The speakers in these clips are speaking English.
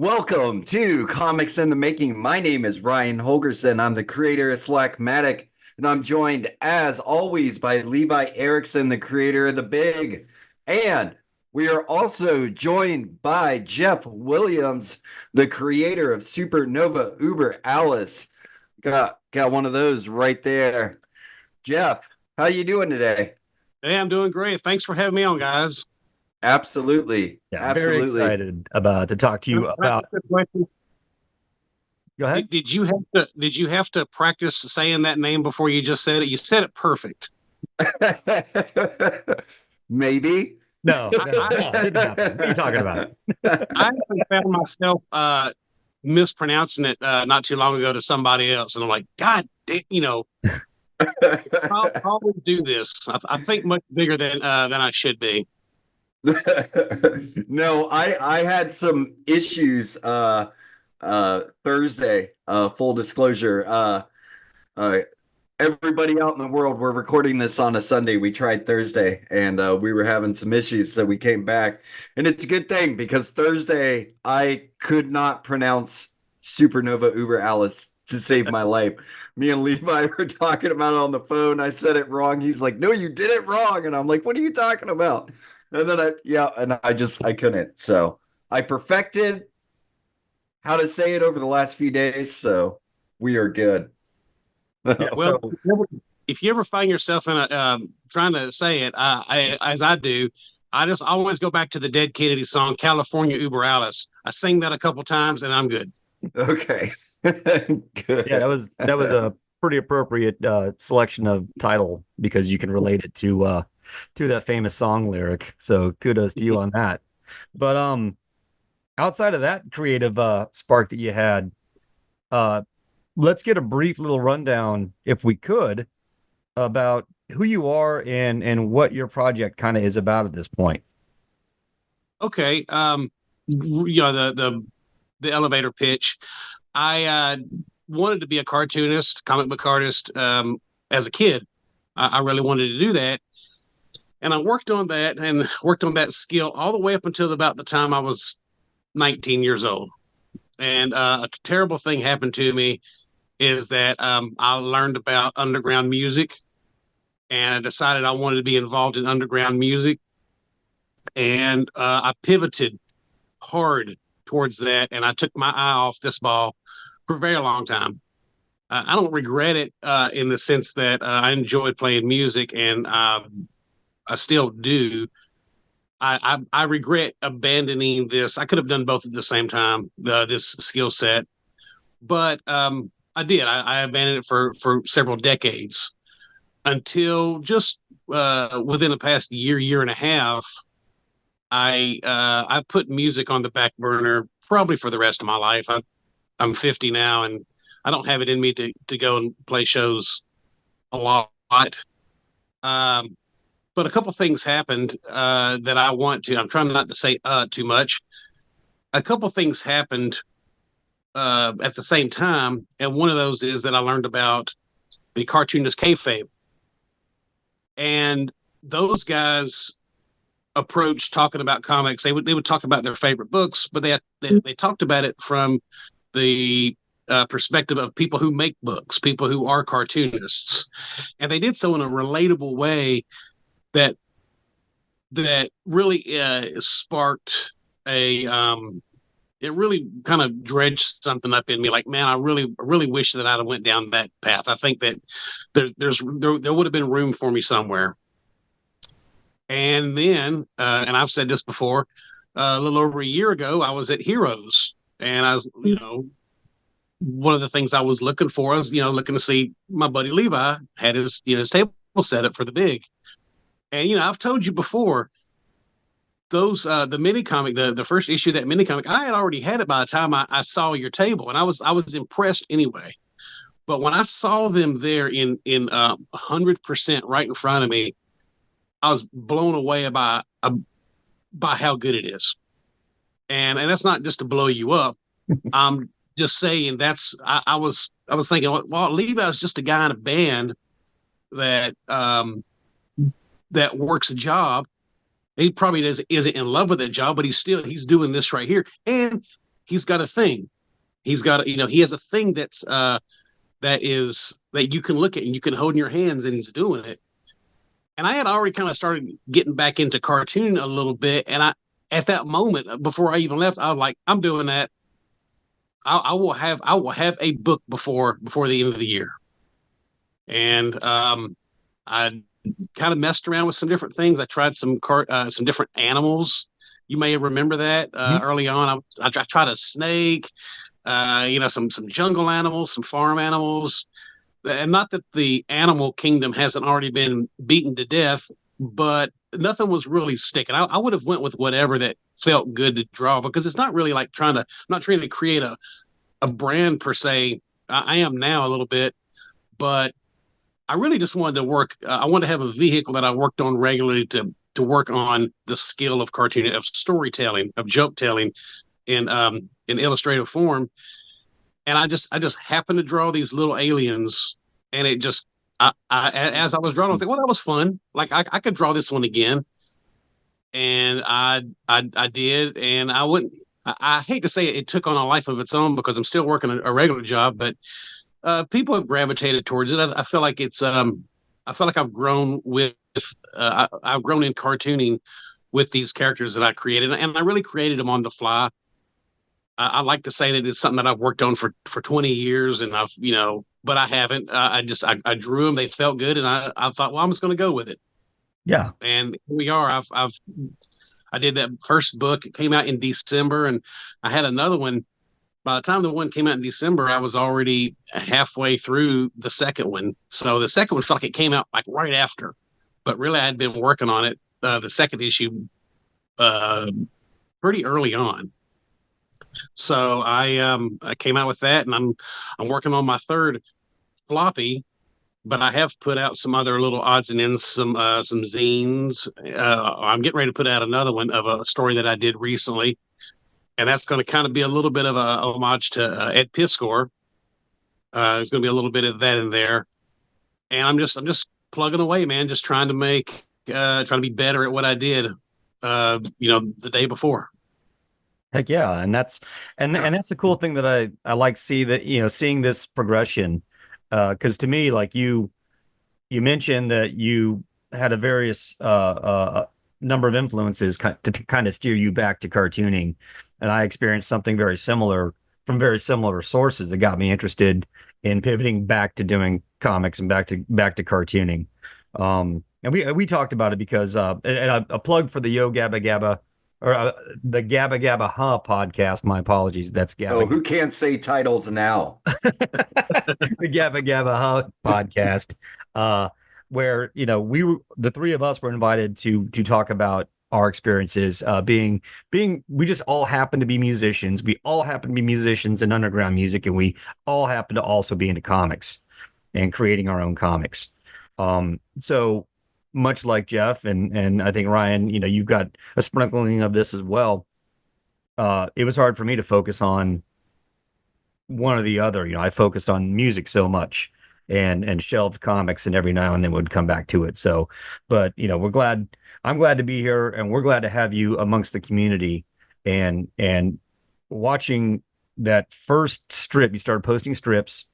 Welcome to Comics in the Making. My name is Ryan Holgerson. I'm the creator of Slackmatic, and I'm joined, as always, by Levi Erickson, the creator of The Big. And we are also joined by Jeff Willams, the creator of Supernova Uber Alles. Got one of those right there. Jeff, how you doing today? Hey, I'm doing great. Thanks for having me on, guys. Absolutely. Yeah, I'm very Absolutely. excited about to talk to Can you I ask about. a question? Go ahead. Did you have to practice saying that name before you just said it? You said it perfect. Maybe. No, I, no, I, no, it didn't happen. What are you talking about? I actually found myself mispronouncing it not too long ago to somebody else, and I'm like, God, I'll always do this. I think much bigger than I should be. No, I had some issues Thursday, full disclosure. Uh Everybody out in the world, we're recording this on a Sunday. We tried Thursday and we were having some issues, so we came back. And it's a good thing because Thursday I could not pronounce Supernova Uber Alice to save my life. Me and Levi were talking about it on the phone. I said it wrong. He's like, "No, you did it wrong." And I'm like, "What are you talking about?" And then I couldn't. So I perfected how to say it over the last few days. So we are good. Yeah. Well, So if you ever find yourself in a trying to say it, as I do, I just always go back to the Dead Kennedy song "California Uber Alice." I sing that a couple times, and I'm good. Okay. yeah, Good. that was a pretty appropriate selection of title because you can relate it to that famous song lyric. So kudos to you on that. But outside of that creative spark that you had, uh, let's get a brief little rundown, if we could, about who you are and what your project kind of is about at this point. Okay, the elevator pitch. I wanted to be a cartoonist, comic book artist as a kid. I really wanted to do that. And I worked on that and worked on that skill all the way up until about the time I was 19 years old. And a terrible thing happened to me is that I learned about underground music and I decided I wanted to be involved in underground music. And I pivoted hard towards that. And I took my eye off this ball for a very long time. I don't regret it in the sense that I enjoyed playing music and I still do. I regret abandoning this. I could have done both at the same time, this skill set, but I did. I abandoned it for several decades until just within the past year and a half. I put music on the back burner probably for the rest of my life. I'm 50 now, and I don't have it in me to go and play shows a lot. Um, but a couple things happened that I want to. I'm trying not to say too much. A couple things happened at the same time, and one of those is that I learned about the cartoonist kayfabe, and those guys approached talking about comics. They would talk about their favorite books, but they talked about it from the perspective of people who make books, people who are cartoonists, and they did so in a relatable way that really sparked a it really kind of dredged something up in me. Like, man, I really wish that I'd have went down that path. I think that there would have been room for me somewhere. And then, and I've said this before, a little over a year ago, I was at Heroes, and I was, one of the things I was looking for was, looking to see my buddy Levi had his table set up for the big. And I've told you before, those the mini comic, the first issue of that mini comic, I had already had it by the time I saw your table, and I was impressed anyway. But when I saw them there in 100% right in front of me, I was blown away by how good it is. And that's not just to blow you up. I'm just saying I was thinking, well, Levi's just a guy in a band that that works a job. He probably isn't in love with that job, but he's doing this right here, and he's got a thing. He's got, he has a thing that you can look at and you can hold in your hands, and he's doing it. And I had already kind of started getting back into cartoon a little bit. And at that moment, before I even left, I was like, I'm doing that. I will have a book before the end of the year. And I kind of messed around with some different things. I tried some different animals. You may remember that early on. I tried a snake, some jungle animals, some farm animals. And not that the animal kingdom hasn't already been beaten to death, but nothing was really sticking. I would have went with whatever that felt good to draw, because it's not really like I'm not trying to create a brand per se. I am now a little bit, but I really just wanted to work. I wanted to have a vehicle that I worked on regularly to work on the skill of cartooning, of storytelling, of joke telling in illustrative form. And I just happened to draw these little aliens, and it just, as I was drawing, I was like, well, that was fun. Like I could draw this one again. And I did. And I hate to say it took on a life of its own, because I'm still working a regular job, but people have gravitated towards it. I feel like I feel like I've grown I've grown in cartooning with these characters that I created, and I really created them on the fly. I like to say that it's something that I've worked on for 20 years, and but I haven't. I drew them. They felt good, and I thought, well, I'm just going to go with it. Yeah. And here we are. I did that first book. It came out in December, and I had another one. By the time the one came out in December, I was already halfway through the second one. So the second one felt like it came out like right after, but really I had been working on it, the second issue, pretty early on. So I came out with that, and I'm working on my third floppy, but I have put out some other little odds and ends, some zines. I'm getting ready to put out another one of a story that I did recently, and that's going to kind of be a little bit of a homage to Ed Piskor. There's going to be a little bit of that in there, and I'm just plugging away, man, just trying to be better at what I did, the day before. Heck yeah. And that's the cool thing that I like seeing this progression. Cause to me, like you mentioned that you had a various, number of influences to kind of steer you back to cartooning. And I experienced something very similar from very similar sources that got me interested in pivoting back to doing comics and back to cartooning. And we talked about it because, and a plug for the Yo Gabba Gabba, or the Gabba Gabba Huh podcast. My apologies. That's Gabba. Oh, who can't say titles now? The Gabba Gabba Huh podcast, where the three of us were invited to talk about our experiences. We just all happen to be musicians. We all happen to be musicians in underground music, and we all happen to also be into comics and creating our own comics. So much like Jeff and I think Ryan, you've got a sprinkling of this as well. It was hard for me to focus on one or the other. I focused on music so much and shelved comics, and every now and then would come back to it. So, but I'm glad to be here, and we're glad to have you amongst the community and watching that first strip. You started posting strips.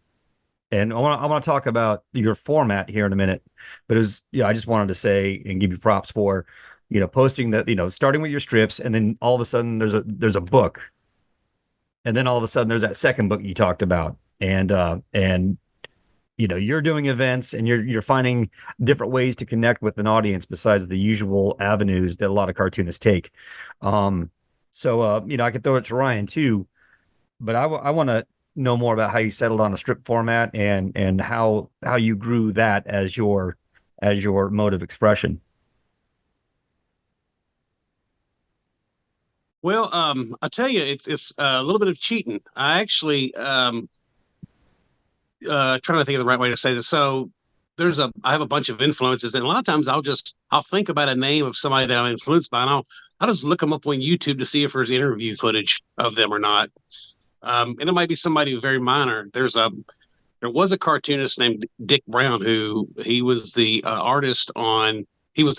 And I want to talk about your format here in a minute, but I just wanted to say and give you props for, posting that, starting with your strips, and then all of a sudden there's a book, and then all of a sudden there's that second book you talked about, and you're doing events, and you're finding different ways to connect with an audience besides the usual avenues that a lot of cartoonists take. So I could throw it to Ryan too, but I want to know more about how you settled on a strip format and how you grew that as your mode of expression. Well, I tell you, it's a little bit of cheating. I actually trying to think of the right way to say this. So I have a bunch of influences, and a lot of times I'll think about a name of somebody that I'm influenced by, and I'll just look them up on YouTube to see if there's interview footage of them or not. And it might be somebody very minor. There was a cartoonist named Dick Brown he was the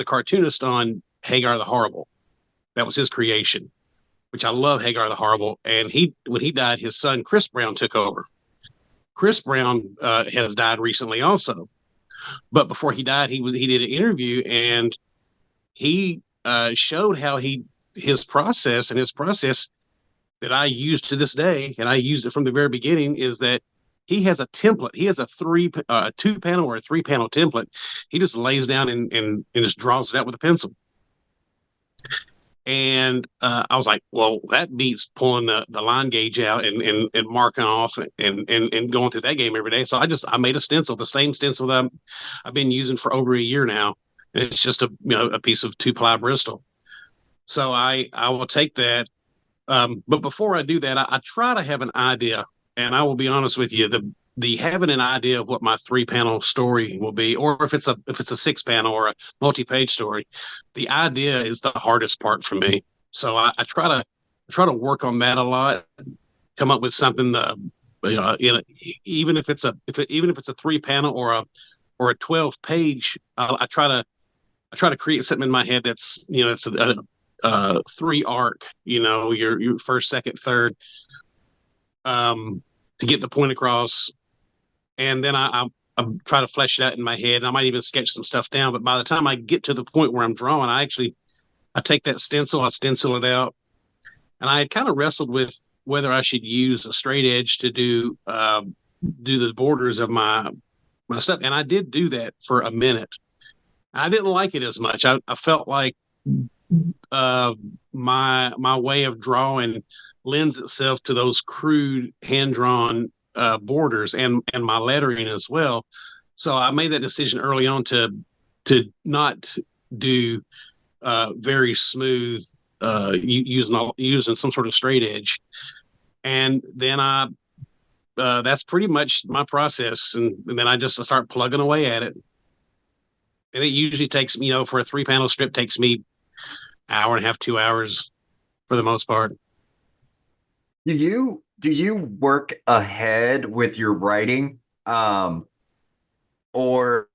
cartoonist on Hagar the Horrible. That was his creation. which I love Hagar the Horrible. And when he died, his son Chris Brown took over. Chris Brown has died recently also, but before he died, he did an interview, and he showed how his process that I use to this day, and I used it from the very beginning, is that he has a template. He has a 2-panel or a 3-panel template. He just lays down and just draws it out with a pencil. And I was like, well, that beats pulling the line gauge out and marking off and going through that game every day. So I made a stencil, the same stencil that I've been using for over a year now. And it's just a piece of 2-ply Bristol. So I will take that. But before I do that, I try to have an idea. And I will be honest with you, the having an idea of what my 3-panel story will be, or if it's a 6-panel or a multi-page story, the idea is the hardest part for me. So I try to work on that a lot, come up with something even if it's a 3-panel or a 12-page, I try to create something in my head that's it's a 3 arc, your first, second, third, to get the point across. And then I try to flesh it out in my head. I might even sketch some stuff down. But by the time I get to the point where I'm drawing, I take that stencil, I stencil it out. And I had kind of wrestled with whether I should use a straight edge to do the borders of my stuff. And I did do that for a minute. I didn't like it as much. I felt like my way of drawing lends itself to those crude hand-drawn borders and my lettering as well. So I made that decision early on to not do very smooth using some sort of straight edge. And then that's pretty much my process. And then I start plugging away at it. And it usually takes, for a 3-panel strip, takes me hour and a half, 2 hours for the most part. Do you work ahead with your writing? Or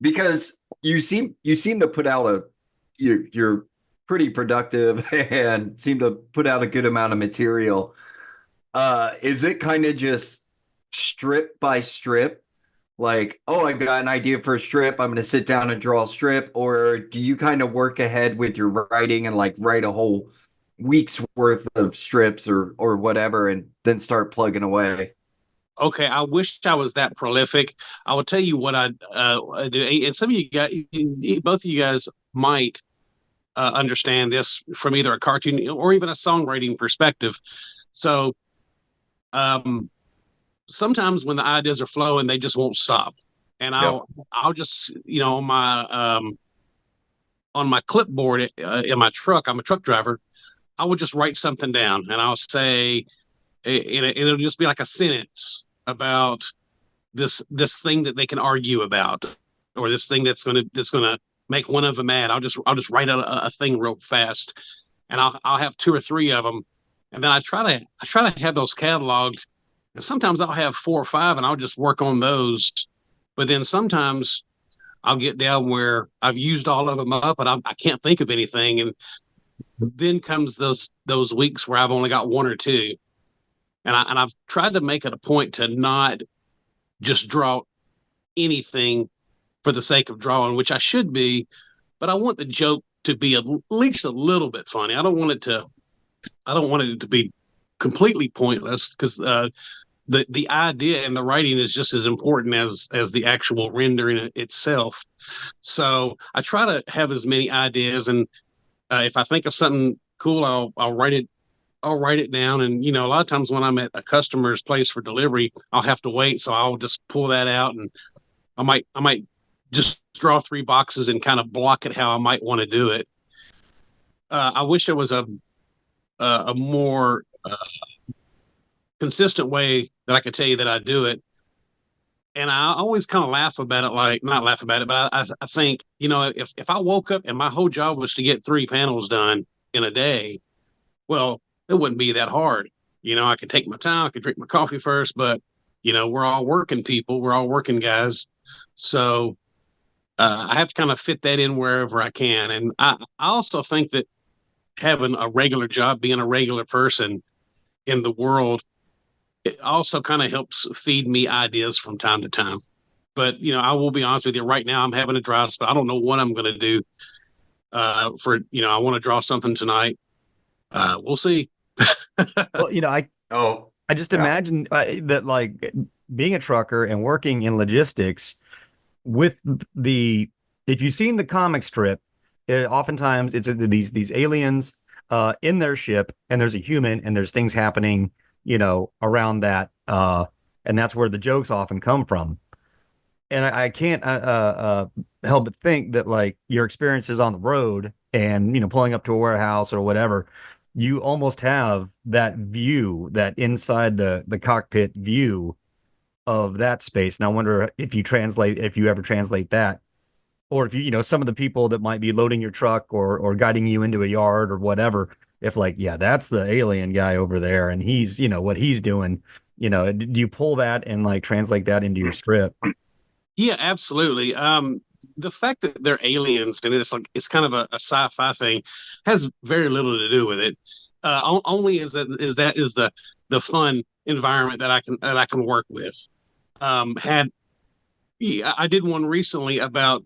because you seem to put out you're pretty productive and seem to put out a good amount of material. Is it kind of just strip by strip? Like, oh, I've got an idea for a strip, I'm going to sit down and draw a strip? Or do you kind of work ahead with your writing and like write a whole week's worth of strips or whatever and then start plugging away? Okay, I wish I was that prolific. I will tell you what I do, and some of you guys, both of you guys might understand this from either a cartoon or even a songwriting perspective. So, sometimes when the ideas are flowing, they just won't stop, and I'll just on my clipboard in my truck. I'm a truck driver. I would just write something down, and I'll say, it'll just be like a sentence about this thing that they can argue about, or this thing that's gonna make one of them mad. I'll just write out a thing real fast, and I'll have 2 or 3 of them, and then I try to have those cataloged. And sometimes I'll have 4 or 5, and I'll just work on those. But then sometimes I'll get down where I've used all of them up, and I can't think of anything, and then comes those weeks where I've only got 1 or 2, and I've tried to make it a point to not just draw anything for the sake of drawing, which I should be, but I want the joke to be at least a little bit funny. I don't want it to be completely pointless, because the idea and the writing is just as important as the actual rendering itself. So I try to have as many ideas, and if I think of something cool, I'll write it down. And a lot of times when I'm at a customer's place for delivery, I'll have to wait, so I'll just pull that out, and I might just draw 3 boxes and kind of block it how I might want to do it. I wish there was a more consistent way that I could tell you that I do it. And I always kind of laugh about it, like not laugh about it, but I think, if I woke up and my whole job was to get 3 panels done in a day, well, it wouldn't be that hard. I could take my time, I could drink my coffee first, but we're all working people, we're all working guys. So I have to kind of fit that in wherever I can. And I also think that having a regular job, being a regular person in the world, it also kind of helps feed me ideas from time to time. But I will be honest with you. Right now, I'm having a dry spell. I don't know what I'm going to do. I want to draw something tonight. We'll see. Well, Oh, I just yeah. imagine that like being a trucker and working in logistics with the if you've seen the comic strip, oftentimes it's these aliens in their ship, and there's a human, and there's things happening, around that, and that's where the jokes often come from. And I can't help but think that like your experiences on the road and pulling up to a warehouse or whatever, you almost have that view, that inside the cockpit view of that space. And I wonder if you ever translate that, or if some of the people that might be loading your truck or guiding you into a yard or whatever, if like, yeah, that's the alien guy over there, and he's, what he's doing, do you pull that and like translate that into your strip? Yeah, absolutely. The fact that they're aliens and it's kind of a sci-fi thing has very little to do with it. Only is the fun environment that I can work with. Had Yeah, I did one recently about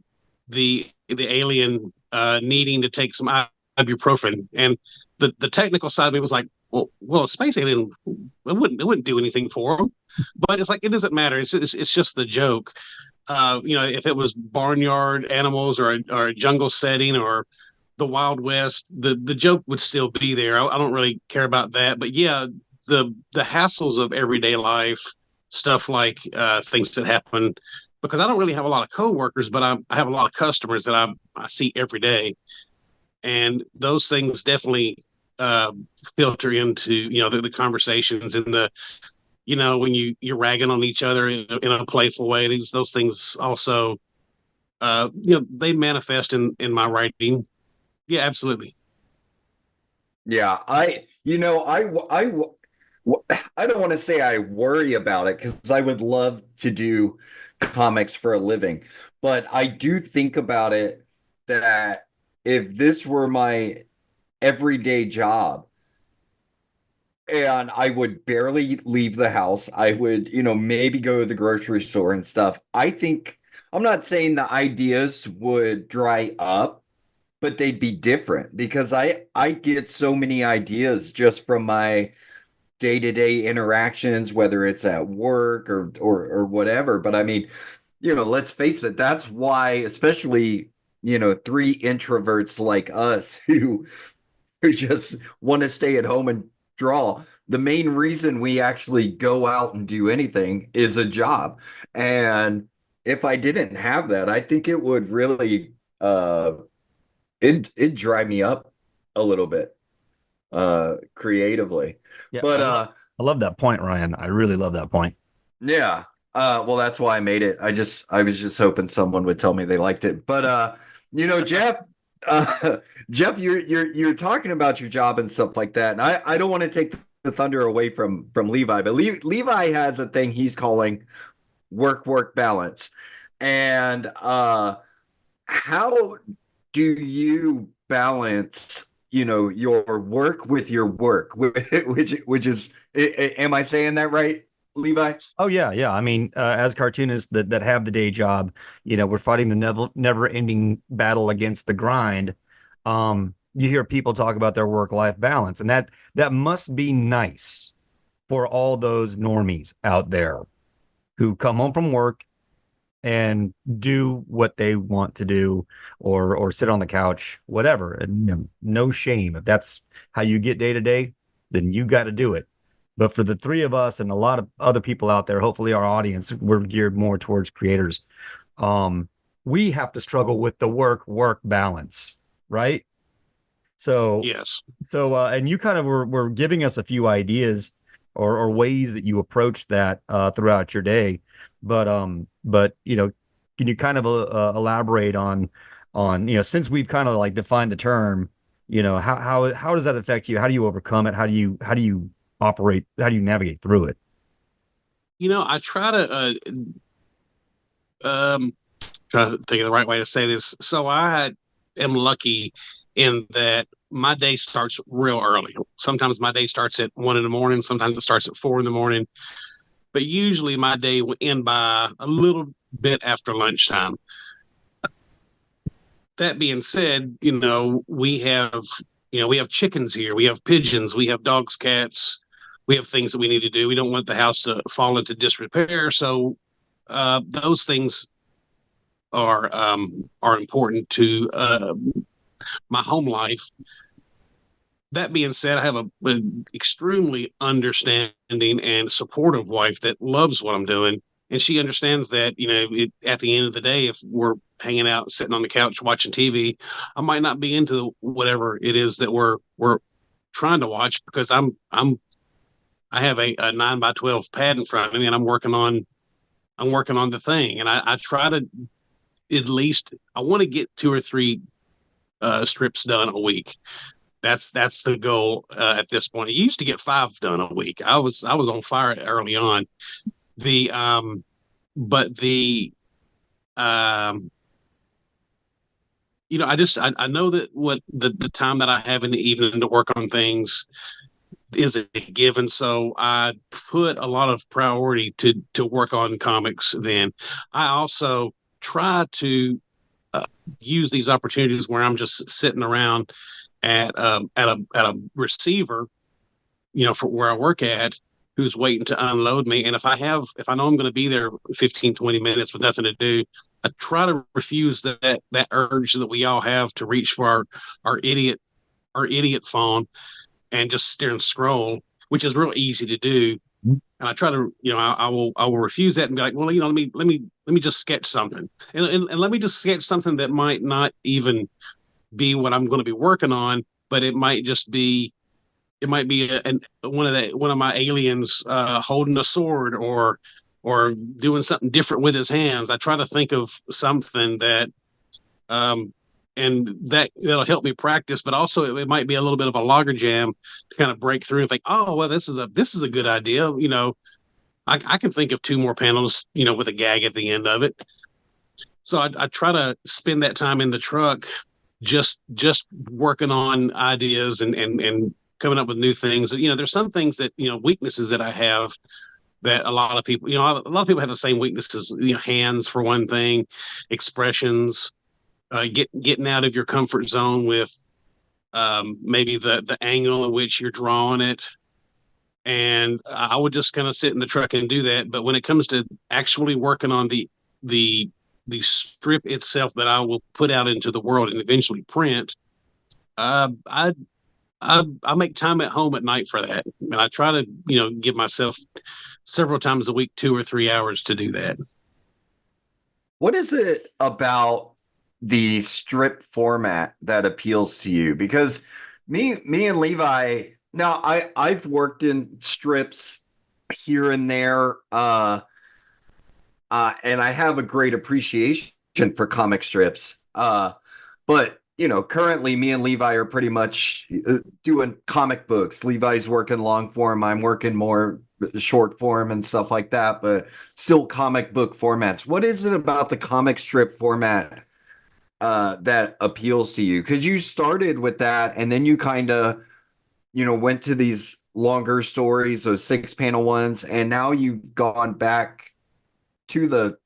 the alien needing to take some ibuprofen, and the technical side of me was like, well, a space alien, it wouldn't do anything for them, but it's like it doesn't matter. It's just the joke. If it was barnyard animals or a jungle setting or the Wild West, the joke would still be there. I don't really care about that, but yeah, the hassles of everyday life, stuff like things that happen, because I don't really have a lot of coworkers, but I have a lot of customers that I see every day, and those things definitely uh, filter into the conversations and when you're ragging on each other in a playful way. Those things also they manifest in my writing. Yeah, absolutely. Yeah, I don't want to say I worry about it because I would love to do comics for a living, but I do think about it that if this were my everyday job and I would barely leave the house, I would, maybe go to the grocery store and stuff. I'm not saying the ideas would dry up, but they'd be different because I get so many ideas just from my day-to-day interactions, whether it's at work or whatever. But I mean, let's face it, that's why, especially, three introverts like us who just want to stay at home and draw. The main reason we actually go out and do anything is a job. And if I didn't have that, I think it would really it'd dry me up a little bit creatively. Yeah, But I love that point, Ryan. I really love that point. yeah. Well, that's why I made it. I was just hoping someone would tell me they liked it. But Jeff, uh, Jeff, you're talking about your job and stuff like that, and I don't want to take the thunder away from Levi, but Levi has a thing he's calling work balance, and how do you balance, your work with your work, which is, am I saying that right, Levi? Oh yeah, yeah. I mean, as cartoonists that have the day job, we're fighting the never ending battle against the grind. You hear people talk about their work life balance, and that must be nice for all those normies out there who come home from work and do what they want to do, or sit on the couch, whatever. And, no shame. If that's how you get day to day, then you got to do it. But for the three of us and a lot of other people out there, hopefully our audience, we're geared more towards creators. Um, we have to struggle with the work balance, right? So Yes. and you kind of were giving us a few ideas or ways that you approach that throughout your day. But can you kind of elaborate on since we've kind of like defined the term, how does that affect you? How do you overcome it? How do you operate? How do you navigate through it? I um try to think of the right way to say this. So I am lucky in that my day starts real early. Sometimes my day starts at 1 in the morning. Sometimes it starts at 4 in the morning. But usually my day will end by a little bit after lunchtime. That being said, we have chickens here, we have pigeons, we have dogs, cats, we have things that we need to do. We don't want the house to fall into disrepair, so those things are important to my home life. That being said, I have a extremely understanding and supportive wife that loves what I'm doing, and she understands that at the end of the day, if we're hanging out, sitting on the couch watching TV, I might not be into whatever it is that we're trying to watch, because I have a 9x12 pad in front of me, and I'm working on the thing, and I try to I want to get 2 or 3 strips done a week. That's the goal at this point. I used to get 5 done a week. I was on fire early on. But the I know that what the time that I have in the evening to work on things is a given, so I put a lot of priority to work on comics. Then I also try to use these opportunities where I'm just sitting around at a receiver, for where I work at, who's waiting to unload me. And if I know I'm going to be there 15, 20 minutes with nothing to do, I try to refuse that urge that we all have to reach for our idiot phone and just stare and scroll, which is real easy to do. And I try to, I will refuse that and be like, well, let me just sketch something, and let me just sketch something that might not even be what I'm going to be working on, but it might be one of my aliens holding a sword or doing something different with his hands. I try to think of something that and that'll help me practice, but also it might be a little bit of a logger jam to kind of break through and think, oh well, this is a good idea. I can think of 2 more panels, with a gag at the end of it. So I try to spend that time in the truck just working on ideas and coming up with new things. There's some things that, weaknesses that I have that a lot of people have the same weaknesses. Hands for one thing, expressions, getting out of your comfort zone with maybe the angle in which you're drawing it. And I would just kind of sit in the truck and do that. But when it comes to actually working on the strip itself that I will put out into the world and eventually print, I make time at home at night for that, and I try to give myself several times a week 2 or 3 hours to do that. What is it about the strip format that appeals to you? Because me and Levi, now I've worked in strips here and there, and I have a great appreciation for comic strips. But currently me and Levi are pretty much doing comic books. Levi's working long form. I'm working more short form and stuff like that, but still comic book formats. What is it about the comic strip format that appeals to you? Because you started with that and then you kind of, went to these longer stories, those 6-panel ones, and now you've gone back to the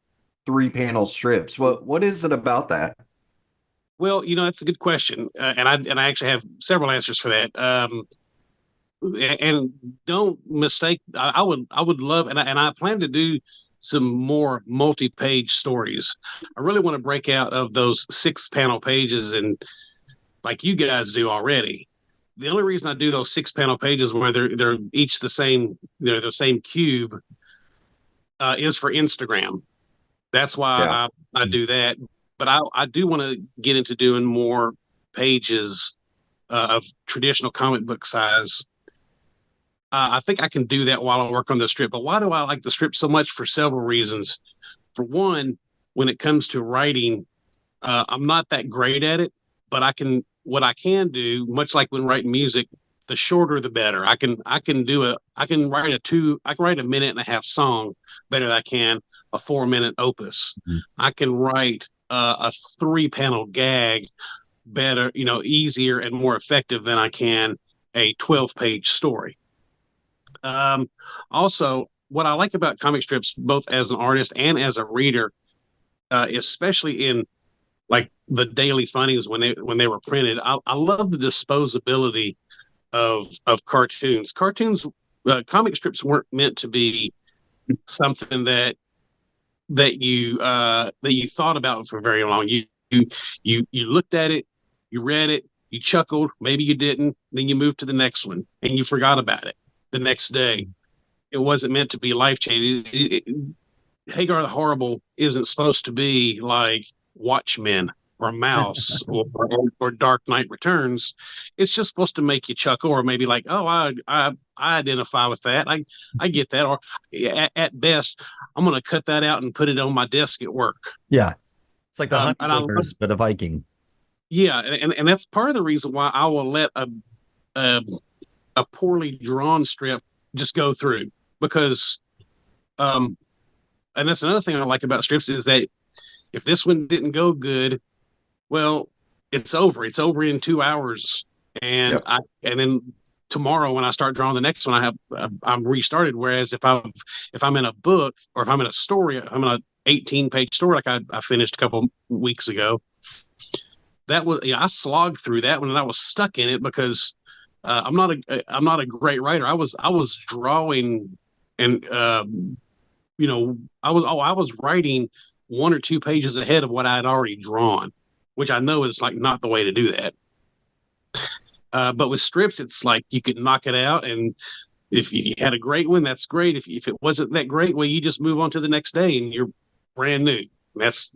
3-panel strips. What is it about that? Well, that's a good question, and I actually have several answers for that. And don't mistake. I would love, and I plan to do some more multi-page stories. I really want to break out of those 6-panel pages, and like you guys do already. The only reason I do those 6-panel pages where they're each the same, they're the same cube, is for Instagram. That's why I do that. But I do want to get into doing more pages of traditional comic book size. I think I can do that while I work on the strip. But why do I like the strip so much? For several reasons. For one, when it comes to writing, I'm not that great at it, but what I can do, much like when writing music, the shorter the better. I can write a minute and a half song better than I can a 4-minute opus. Mm-hmm. I can write a 3-panel gag better, easier and more effective than I can a 12-page story. Also, what I like about comic strips, both as an artist and as a reader, especially in like the daily funnies when they were printed, I love the disposability of cartoons. Comic strips weren't meant to be something that you thought about for very long. You looked at it, you read it, you chuckled, maybe you didn't, then you moved to the next one and you forgot about it the next day. It wasn't meant to be life changing. Hagar the Horrible isn't supposed to be like Watchmen or Mouse or Dark Knight Returns. It's just supposed to make you chuckle, or maybe like, oh, I identify with that. I get that. Or at best, I'm going to cut that out and put it on my desk at work. Yeah, it's like the Honeymooners, but a Viking. Yeah, and that's part of the reason why I will let a poorly drawn strip just go through, because and that's another thing I like about strips is that if this one didn't go good, well, it's over. It's over in 2 hours, and Yep. and then tomorrow when I start drawing the next one, I'm restarted. Whereas if I'm in a book, or if I'm in a story, I'm in an 18-page story like I finished a couple weeks ago. That was I slogged through that one and I was stuck in it because I'm not a great writer. I was drawing and I was writing 1 or 2 pages ahead of what I had already drawn, which I know is like not the way to do that. But with strips, it's like you could knock it out, and if you had a great one, that's great. If it wasn't that great, well, you just move on to the next day and you're brand new. That's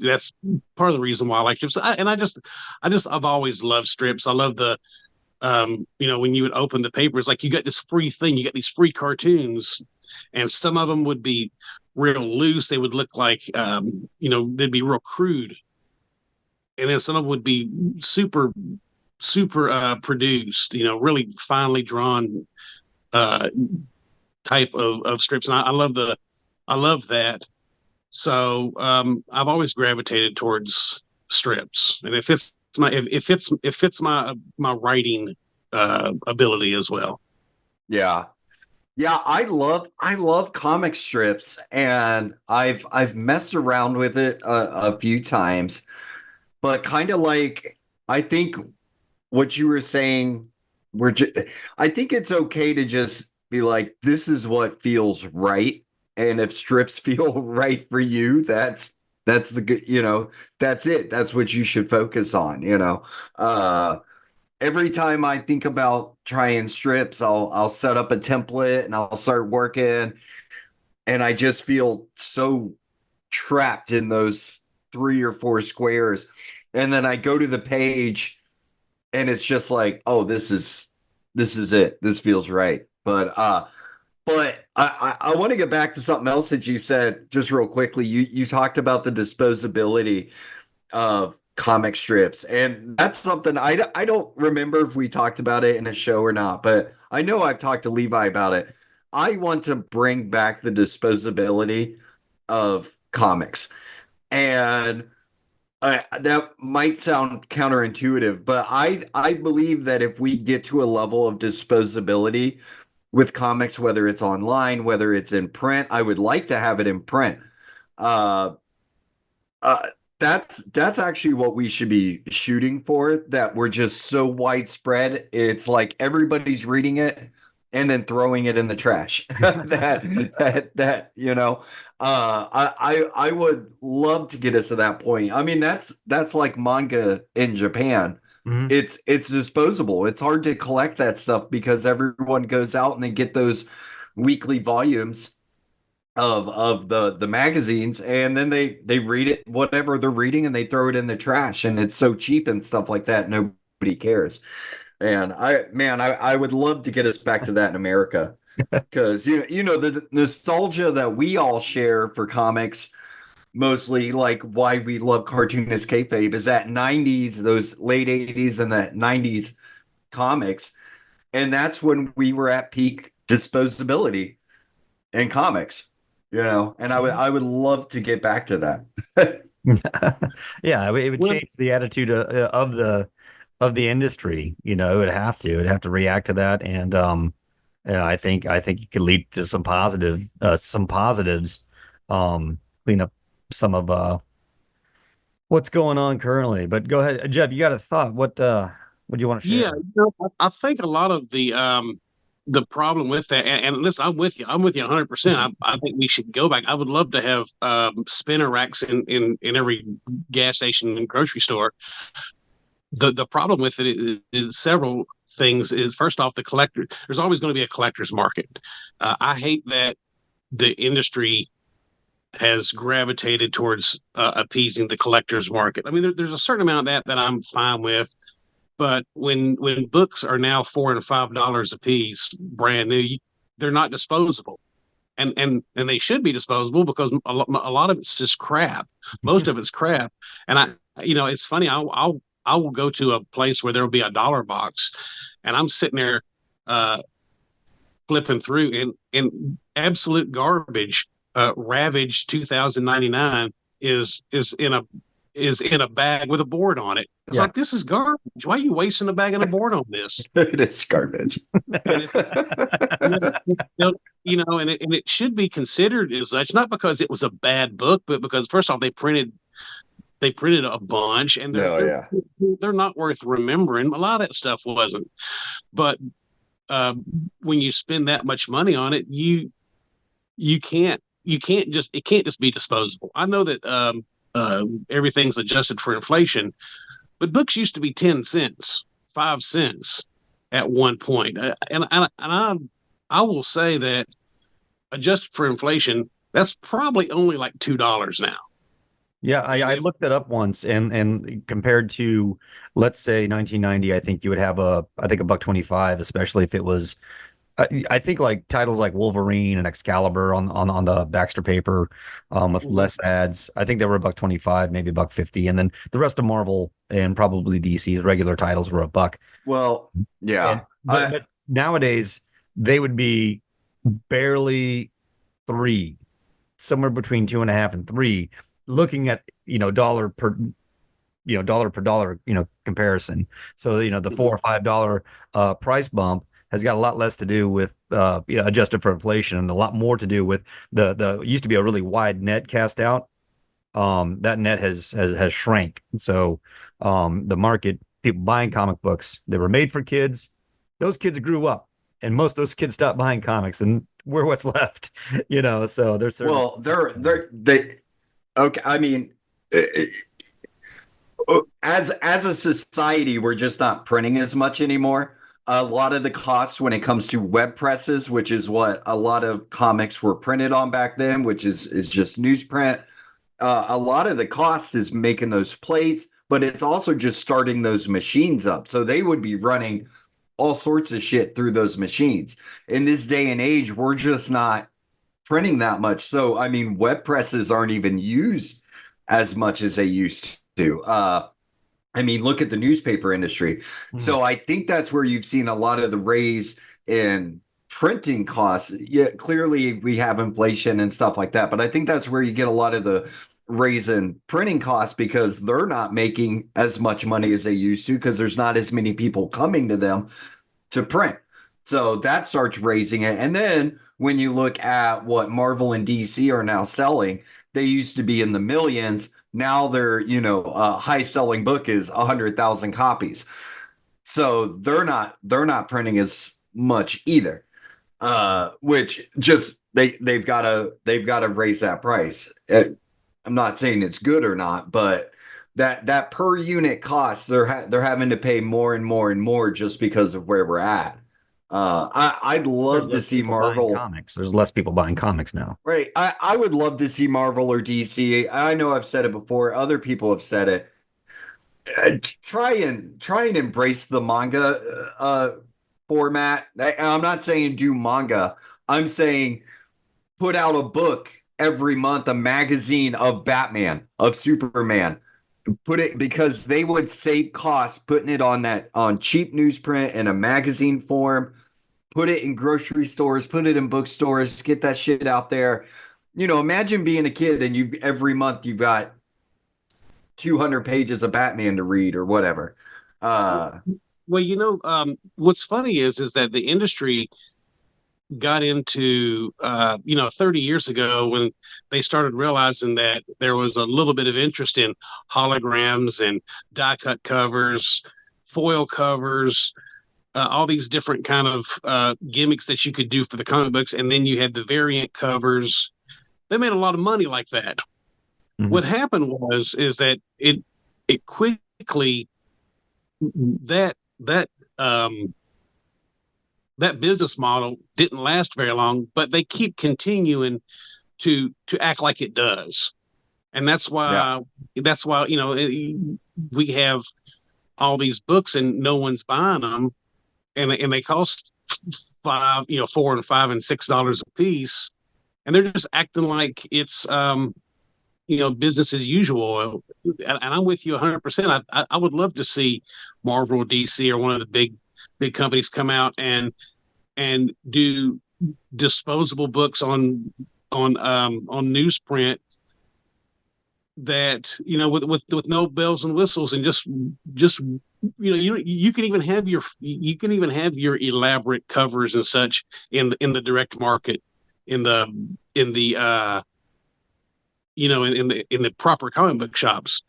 part of the reason why I like strips. I've always loved strips. I love the when you would open the paper, it's like you got this free thing, you got these free cartoons, and some of them would be real loose. They would look like, they'd be real crude. And then some of them would be super, super produced, really finely drawn type of strips. And I love that. So I've always gravitated towards strips, and it fits my writing ability as well. Yeah. Yeah, I love comic strips, and I've messed around with it a few times, but kind of like, I think what you were saying, I think it's okay to just be like, this is what feels right, and if strips feel right for you, that's the good, that's it. That's what you should focus on, every time I think about trying strips, I'll set up a template and I'll start working, and I just feel so trapped in those 3 or 4 squares. And then I go to the page and it's just like, oh, this is it. This feels right. But I want to get back to something else that you said just real quickly. You talked about the disposability of comic strips, and that's something I don't remember if we talked about it in a show or not, but I know I've talked to Levi about it. I want to bring back the disposability of comics, and that might sound counterintuitive, but I believe that if we get to a level of disposability with comics, whether it's online, whether it's in print, I would like to have it in print. Uh, uh, that's actually what we should be shooting for, that we're just so widespread. It's like everybody's reading it and then throwing it in the trash. I would love to get us to that point. I mean, that's like manga in Japan. Mhm. It's disposable. It's hard to collect that stuff because everyone goes out and they get those weekly volumes of the magazines, and then they read it, whatever they're reading, and they throw it in the trash, and it's so cheap and stuff like that, nobody cares. And I would love to get us back to that in America, because the nostalgia that we all share for comics, mostly like why we love cartoonist kayfabe, is that 90s, those late 80s and that 90s comics, and that's when we were at peak disposability in comics. And I would love to get back to that. Yeah, it would Well, change the attitude of of the industry. It'd have to react to that, and I think it could lead to some positives, clean up some of what's going on currently. But go ahead, Jeff. You got a thought? What do you want to Yeah, share? I think a lot of the problem with that, and listen, I'm with you 100%. I think we should go back. I would love to have spinner racks in every gas station and grocery store. The problem with it is several things. Is first off, the collector. There's always going to be a collector's market. I hate that the industry has gravitated towards appeasing the collector's market. I mean, there's a certain amount of that I'm fine with, but when books are now $4 and $5 a piece, brand new, they're not disposable, and they should be disposable because a lot of it's just crap. Most of it's crap, and it's funny. I will go to a place where there will be a dollar box, and I'm sitting there flipping through, and absolute garbage. Ravage 2099 is in a bag with a board on it. It's Yeah. like, this is garbage. Why are you wasting a bag and a board on this? It is garbage. And it's and it should be considered as such, not because it was a bad book, but because first off they printed a bunch, and No, yeah. they're not worth remembering. A lot of that stuff wasn't, but when you spend that much money on it, you can't it can't just be disposable. I know that everything's adjusted for inflation, but books used to be 10 cents, 5 cents at one point. I will say that adjusted for inflation, that's probably only like $2 now. Yeah, I looked it up once, and compared to, let's say, 1990, I think you would have a buck 25, especially if it was, I think, like titles like Wolverine and Excalibur on the Baxter paper, with less ads. I think they were a buck 25, maybe a buck 50, and then the rest of Marvel and probably DC's regular titles were a buck. Well, yeah. But nowadays they would be barely three, somewhere between 2.5 and three. Looking at dollar per dollar comparison. So the $4 or $5 price bump has got a lot less to do with adjusted for inflation, and a lot more to do with the used to be a really wide net cast out. That net has shrank. So the market, people buying comic books, they were made for kids. Those kids grew up, and most of those kids stopped buying comics, and we're what's left. So they're certainly, well, they okay. I mean, as a society, we're just not printing as much anymore. A lot of the costs when it comes to web presses, which is what a lot of comics were printed on back then, which is just newsprint. A lot of the cost is making those plates, but it's also just starting those machines up. So they would be running all sorts of shit through those machines. In this day and age, we're just not printing that much. So, I mean, web presses aren't even used as much as they used to. I mean, look at the newspaper industry. So I think that's where you've seen a lot of the raise in printing costs. Yeah, clearly we have inflation and stuff like that, but I think that's where you get a lot of the raise in printing costs because they're not making as much money as they used to because there's not as many people coming to them to print. So that starts raising it. And then when you look at what Marvel and DC are now selling, they used to be in the millions. Now they're, high selling book is 100,000 copies. So they're not printing as much either. Which just they've got to raise that price. I'm not saying it's good or not, but that per unit cost, they're having to pay more and more and more just because of where we're at. I'd love to see Marvel comics. There's less people buying comics now. Right. I would love to see Marvel or DC. I know I've said it before. Other people have said it. Try and embrace the manga format. I'm not saying do manga. I'm saying put out a book every month, a magazine of Batman, of Superman. Put it because they would save costs putting it on cheap newsprint in a magazine form. Put it in grocery stores, put it in bookstores, get that shit out there. Imagine being a kid and every month you've got 200 pages of Batman to read or whatever. Uh, Well, what's funny is that the industry got into 30 years ago when they started realizing that there was a little bit of interest in holograms and die cut covers, foil covers, all these different kind of gimmicks that you could do for the comic books, and then you had the variant covers. They made a lot of money like that. Mhm. What happened is that it quickly that um that business model didn't last very long, but they keep continuing to act like it does, and yeah, that's why we have all these books and no one's buying them, and they cost five, $4 and $5 and $6 a piece, and they're just acting like it's business as usual. And I'm with you 100%. I would love to see Marvel, DC, or one of the big companies come out and do disposable books on newsprint that with no bells and whistles, and just you can even have your elaborate covers and such in the direct market, in the in the proper comic book shops.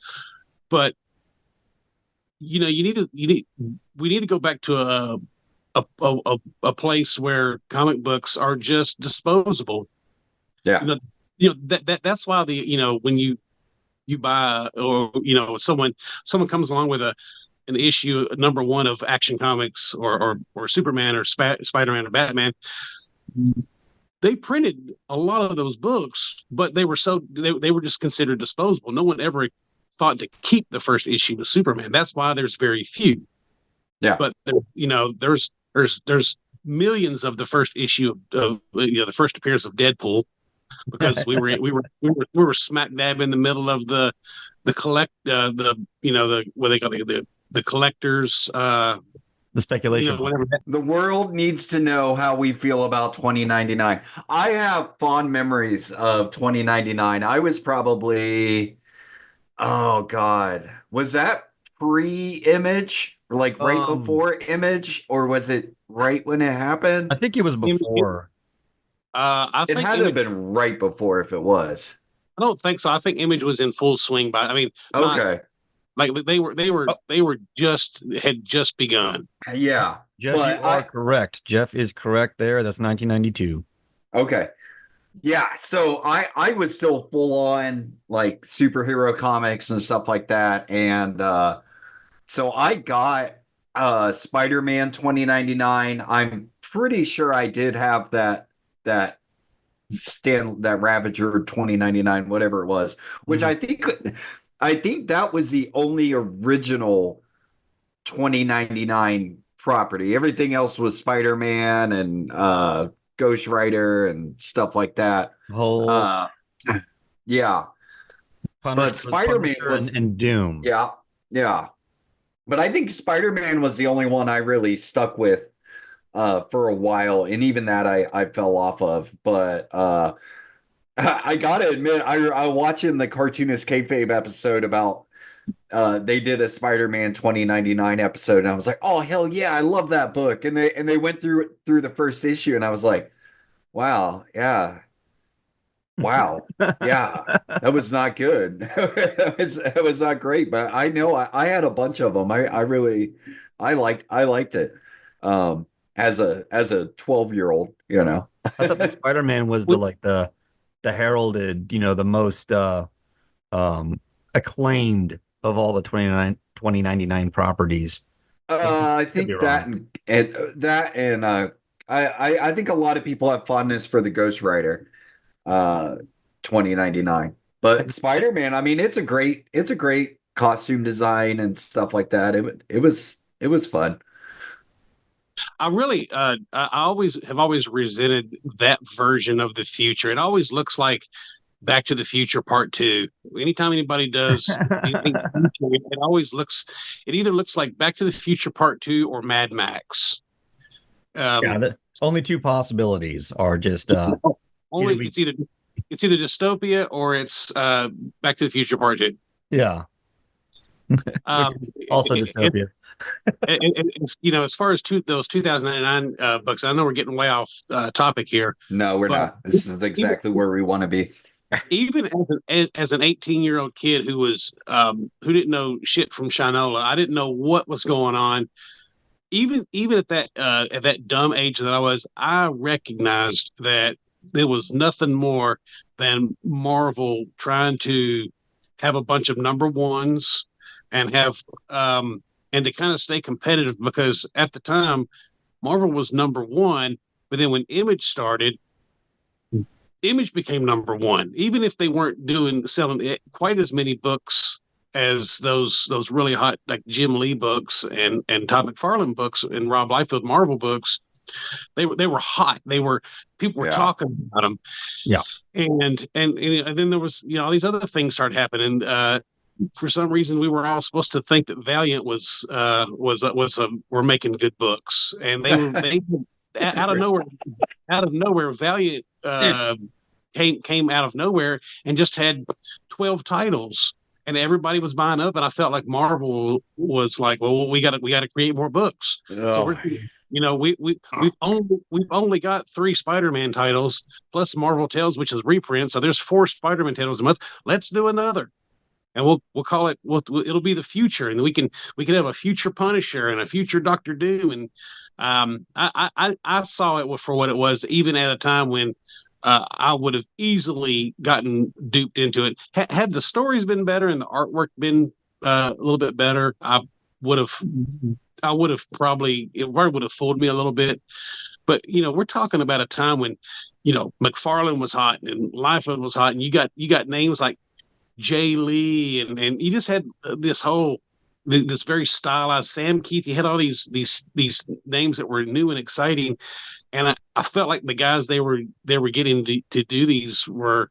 But we need to go back to a place where comic books are just disposable. yeah. That's why when you buy, or someone comes along with an issue number one of Action Comics, or Superman, or Spider-Man, or Batman. They printed a lot of those books, but they were just considered disposable. No one ever thought to keep the first issue of Superman. That's why there's very few. Yeah. But there's millions of the first issue of the first appearance of Deadpool, because we were smack dab in the middle of the what they call the collectors, The speculation. whatever. The world needs to know how we feel about 2099. I have fond memories of 2099. I was probably, oh God, was that pre-Image? Like right before Image, or was it right when it happened? I think it was before. I It think had to have Image. been right before if it was. I don't think so. I think Image was in full swing by. I mean, not Okay. like Oh, they were had just begun. Yeah. Jeff, you But are correct. Jeff is correct there. That's 1992. okay. Yeah, so I was still full on like superhero comics and stuff like that, and so I got Spider-Man 2099. I'm pretty sure I did have that that Ravager 2099, whatever it was, which Mhm. I think that was the only original 2099 property. Everything else was Spider-Man and Ghost Rider and stuff like that. Hulk, Uh, yeah, but Spider-Man Punisher, was, and Doom. yeah, yeah. But I think Spider-Man was the only one I really stuck with for a while, and even that I fell off of. But I gotta admit, I watching the cartoonist kayfabe episode about they did a Spider-Man 2099 episode, and I was like, oh hell yeah, I love that book. And they went through the first issue, and I was like, wow, yeah, wow, yeah, that was not good. That was not great, but I know I had a bunch of them. I really I liked it. As a 12-year-old, you know. I thought the Spider-Man was the heralded, the most um acclaimed of all the 2099 properties. I Could be think wrong. I think a lot of people have fondness for the Ghost Rider 2099. But Spider-Man, I mean, it's a great costume design and stuff like that. It was fun. I always resented that version of the future. It always looks like Back to the Future Part Two. Anytime anybody does anything, it either looks like Back to the Future Part Two or Mad Max. Yeah, Um, the only two possibilities are just either Only we it's either dystopia or it's Back to the Future Part Two. yeah. Which Um, is also dystopia. as far as those 2009 books, I know we're getting way off topic here, No, we're but not. This is even, exactly where we want to be. even as an 18-year-old kid who didn't know shit from Shinola, I didn't know what was going on. Even at that dumb age that I was, I recognized that there was nothing more than Marvel trying to have a bunch of number ones and have and to kind of stay competitive, because at the time Marvel was number one, but then when Image started, Image became number one, even if they weren't selling quite as many books as those really hot like Jim Lee books and Todd McFarlane books and Rob Liefeld Marvel books. They were hot. People were Yeah. talking about them. Yeah. And then there was all these other things started happening. For some reason, we were all supposed to think that Valiant were making good books, and they out of nowhere, Valiant came out of nowhere and just had 12 titles, and everybody was buying up. And I felt like Marvel was like, well, we got to create more books. So Oh, we've only got 3 Spider-Man titles plus Marvel Tales, which is reprint. So there's 4 Spider-Man titles a month. Let's do another. And we'll call it. It'll be the future, and we can have a future Punisher and a future Doctor Doom. And I saw it for what it was, even at a time when I would have easily gotten duped into it. Had the stories been better and the artwork been a little bit better, would have. I would have probably it would have fooled me a little bit. But we're talking about a time when McFarlane was hot and Liefeld was hot, and you got names like Jay Lee, and you just had this very stylized Sam Keith. You had all these names that were new and exciting, and I felt like the guys they were getting to do these were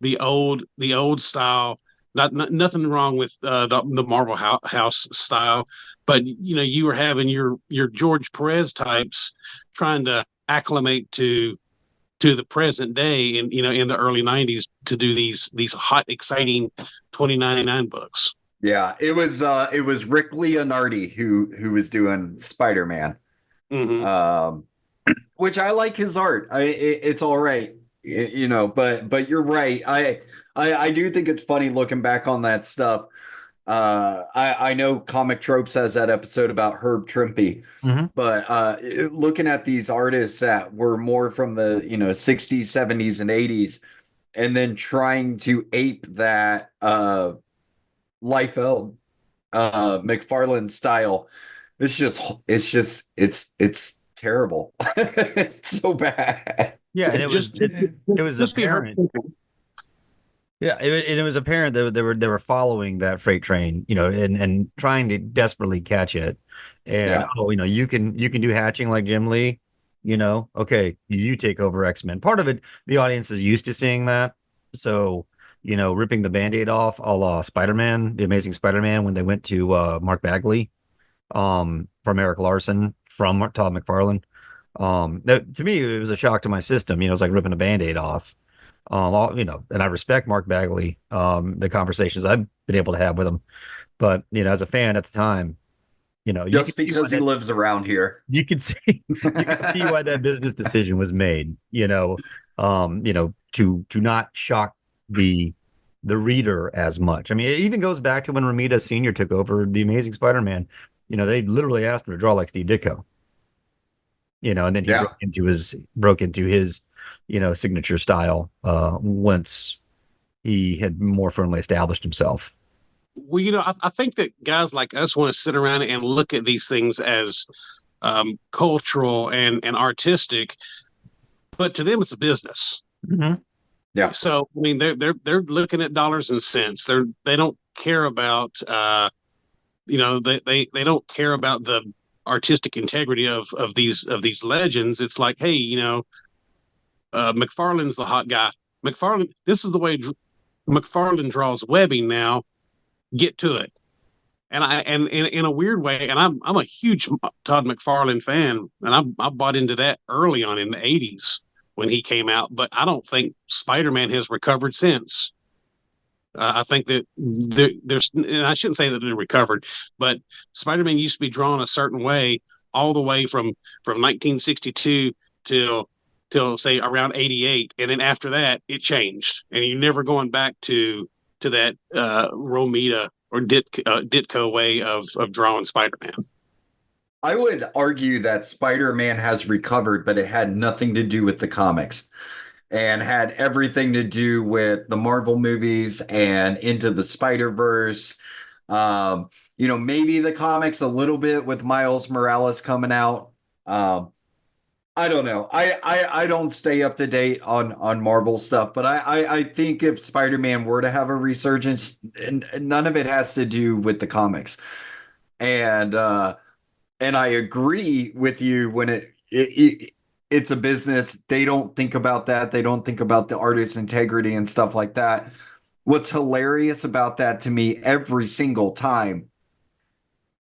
the old style. Nothing wrong with the Marvel House style, but you were having your George Perez types trying to acclimate to the present day in the early 90s to do these hot, exciting 2099 books. yeah. It was Rick Leonardi who was doing Spider-Man. Mm-hmm. Which I like his art. It's all right, but you're right. I do think it's funny looking back on that stuff. I know Comic Tropes has that episode about Herb Trimpe, Mm-hmm. but looking at these artists that were more from the 60s, 70s, and 80s, and then trying to ape that Liefeld McFarlane style, it's terrible. It's so bad. Yeah, and it was Just be apparent. Yeah, it was apparent that they were following that freight train, and trying to desperately catch it. And Yeah. you can do hatching like Jim Lee, okay, you take over X-Men. Part of it, the audience is used to seeing that. So, ripping the Band-Aid off, a la Spider-Man, the Amazing Spider-Man, when they went to Mark Bagley, from Eric Larson, from Todd McFarlane. To me, it was a shock to my system. It's like ripping a Band-Aid off. And I respect Mark Bagley, the conversations I've been able to have with him. But, as a fan at the time, Just because he lives around here. you could see, why that business decision was made, to not shock the reader as much. I mean, it even goes back to when Romita Sr. took over the Amazing Spider-Man. They literally asked him to draw like Steve Ditko. And then he broke into his signature style once he had more firmly established himself. Well, I think that guys like us want to sit around and look at these things as cultural and artistic, but to them it's a business. Mm-hmm. Yeah. So I mean, they're looking at dollars and cents. They don't care about they don't care about the artistic integrity of these legends. It's like, hey, McFarlane's the hot guy. McFarlane, this is the way McFarlane draws webbing now. Get to it. And in a weird way, and I'm a huge Todd McFarlane fan, and I bought into that early on in the 80s when he came out, but I don't think Spider-Man has recovered since. I think that there's, and I shouldn't say that they're recovered, but Spider-Man used to be drawn a certain way all the way from 1962 till say around 88, and then after that it changed, and you're never going back to that Romita or Ditko way of drawing Spider-Man. I would argue that Spider-Man has recovered, but it had nothing to do with the comics and had everything to do with the Marvel movies and Into the Spider-Verse. Maybe the comics a little bit with Miles Morales coming out. I don't know. I don't stay up to date on Marvel stuff, but I think if Spider-Man were to have a resurgence, and none of it has to do with the comics. And I agree with you when it's a business. They don't think about that. They don't think about the artist's integrity and stuff like that. What's hilarious about that to me every single time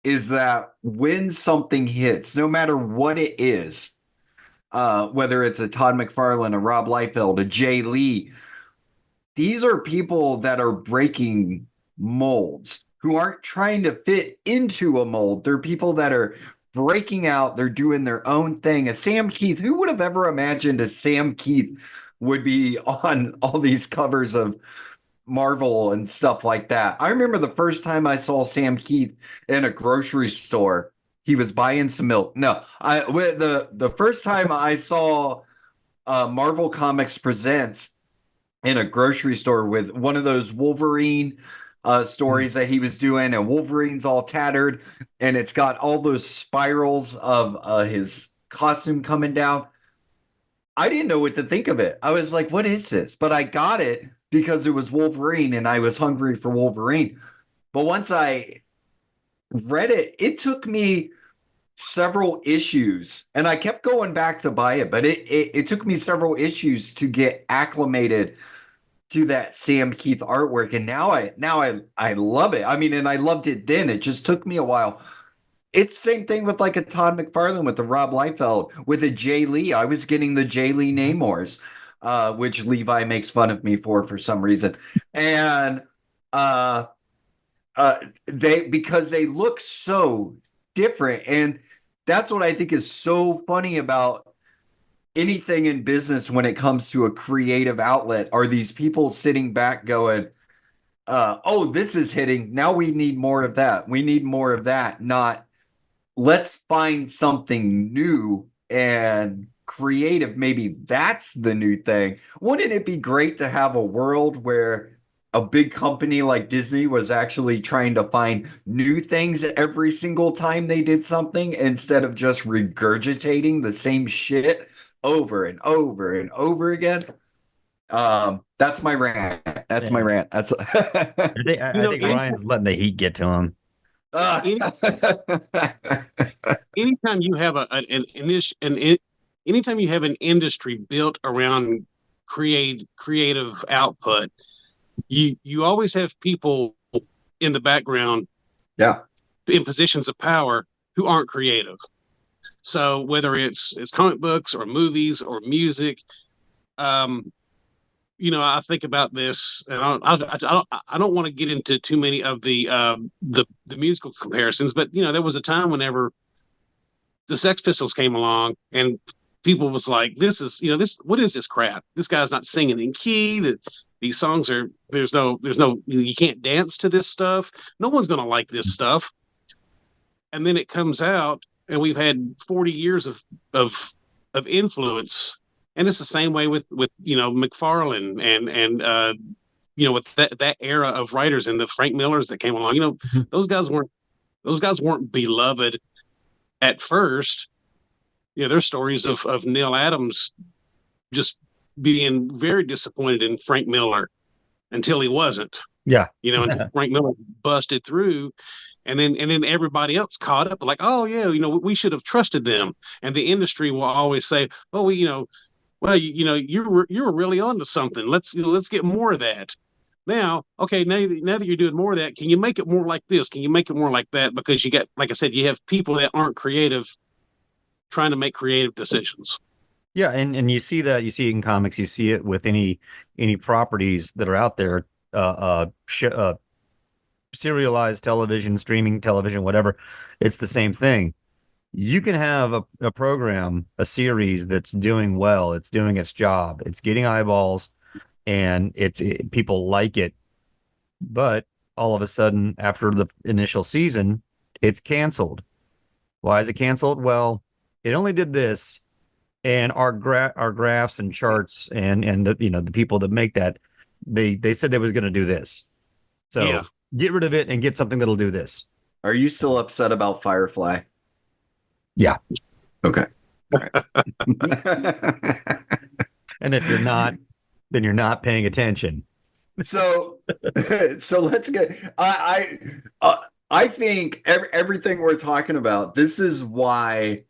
is that when something hits, no matter what it is, whether it's a Todd McFarlane, a Rob Liefeld, a Jay Lee, these are people that are breaking molds, who aren't trying to fit into a mold. They're people that are breaking out. They're doing their own thing. A Sam Keith, who would have ever imagined a Sam Keith would be on all these covers of Marvel and stuff like that? I remember the first time I saw Sam Keith in a grocery store. He was buying some milk. No, the first time I saw Marvel Comics Presents in a grocery store with one of those Wolverine stories that he was doing, and Wolverine's all tattered, and it's got all those spirals of his costume coming down. I didn't know what to think of it. I was like, what is this? But I got it because it was Wolverine, and I was hungry for Wolverine. But once I read it, it took me several issues, and I kept going back to buy it, but it took me several issues to get acclimated to that Sam Keith artwork, and now I love it. I mean, and I loved it then. It just took me a while. It's the same thing with like a Todd McFarlane, with the Rob Liefeld, with a Jay Lee. I was getting the Jay Lee Namors, which Levi makes fun of me for some reason, and because they look so different, and that's what I think is so funny about anything in business when it comes to a creative outlet, are these people sitting back going, oh, this is hitting. Now we need more of that. We need more of that. Not, let's find something new and creative. Maybe that's the new thing. Wouldn't it be great to have a world where a big company like Disney was actually trying to find new things every single time they did something, instead of just regurgitating the same shit over and over and over again? That's my rant. That's my rant. That's I think Ryan's letting the heat get to him. Anytime you have anytime you have an industry built around creative output, you always have people in the background, in positions of power, who aren't creative. So whether it's comic books or movies or music, I think about this, and I don't want to get into too many of the musical comparisons, but there was a time whenever the Sex Pistols came along, and people was like, "This is what is this crap? This guy's not singing in key. That these songs are there's no you can't dance to this stuff. No one's gonna like this stuff." And then it comes out, and we've had 40 years of influence. And it's the same way with McFarlane and with that era of writers and the Frank Millers that came along. Those guys weren't beloved at first. There's stories of Neil Adams just being very disappointed in Frank Miller until he wasn't. Yeah. And Frank Miller busted through, and then everybody else caught up, like, oh yeah, we should have trusted them. And the industry will always say, oh, well, you were really onto something. Let's get more of that. Now, okay, now that you're doing more of that, can you make it more like this? Can you make it more like that? Because you got, like I said, you have people that aren't creative trying to make creative decisions. Yeah, and you see it in comics. You see it with any properties that are out there. serialized television, streaming television, whatever, it's the same thing. You can have a program, a series that's doing well, it's doing its job, it's getting eyeballs, and people like it. But all of a sudden, after the initial season, it's canceled. Why is it canceled? Well, it only did this, and our graphs and charts and the people that make that, they said they was going to do this. Yeah. So get rid of it and get something that'll do this. Are you still upset about Firefly? Yeah. Okay. All right. And if you're not, then you're not paying attention. So let's get. I think everything we're talking about. This is why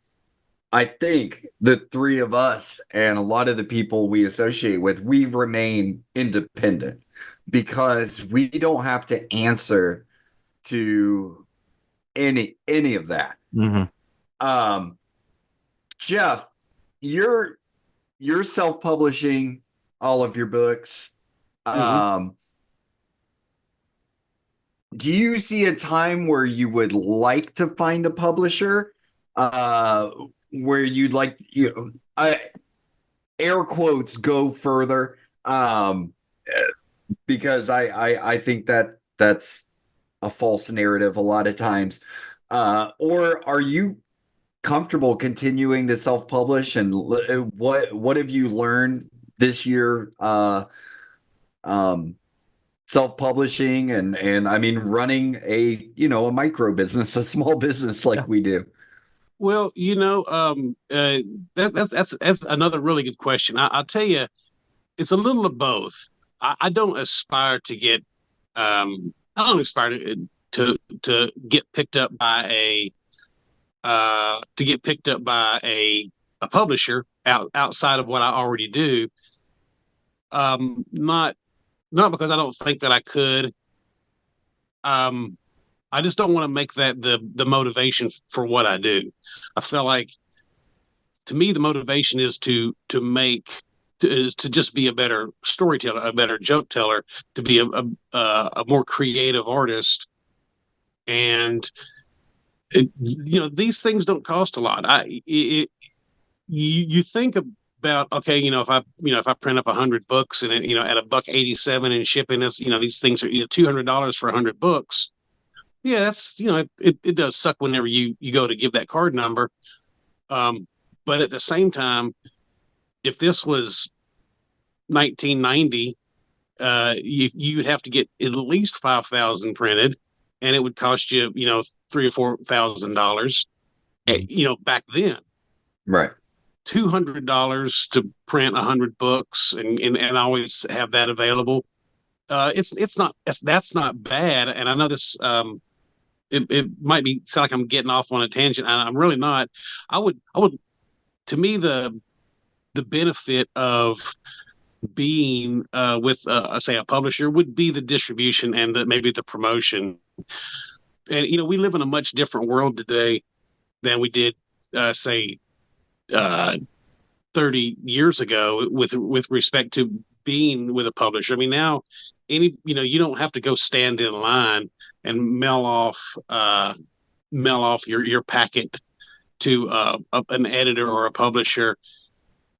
I think the three of us and a lot of the people we associate with, we remain independent because we don't have to answer to any of that. Mm-hmm. Jeff, you're self-publishing all of your books. Mm-hmm. Do you see a time where you would like to find a publisher? Where you'd like, air quotes, go further? Because I think that's a false narrative a lot of times. Or are you comfortable continuing to self-publish? And what have you learned this year? Self-publishing and I mean running a micro business, a small business like we do. Well, that's another really good question. I'll tell you, it's a little of both. I don't aspire to get I don't aspire to get picked up by a publisher outside of what I already do. Not because I don't think that I could. I just don't want to make that the motivation for what I do. I feel like, to me, the motivation is to just be a better storyteller, a better joke teller, to be a more creative artist. And these things don't cost a lot. You think about, okay, if I print up 100 books and at $1.87 in shipping, is these things are $200 for 100 books. Yeah, that's it does suck whenever you go to give that card number. But at the same time, if this was 1990, you'd have to get at least 5,000 printed, and it would cost you $3,000 or $4,000. Back then, right? $200 to print 100 books, and always have that available. That's not bad. And I know this. It might sound like I'm getting off on a tangent, and I'm really not. I would. To me, the benefit of being with say a publisher would be the distribution and maybe the promotion. And we live in a much different world today than we did say 30 years ago with respect to being with a publisher. I mean, now you don't have to go stand in line and mail off your packet to an editor or a publisher.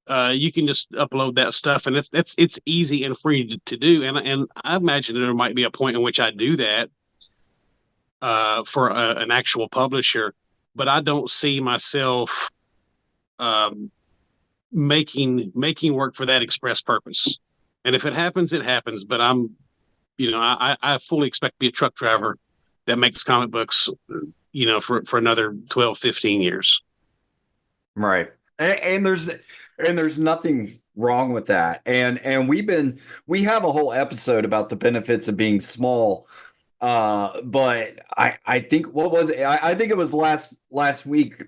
You can just upload that stuff, and it's easy and free to do. And I imagine there might be a point in which I do that for an actual publisher, but I don't see myself making work for that express purpose. And if it happens, it happens. But I fully expect to be a truck driver that makes comic books, for another 12, 15 years. Right. And there's nothing wrong with that. And we have a whole episode about the benefits of being small. But I think what was it? I think it was last week.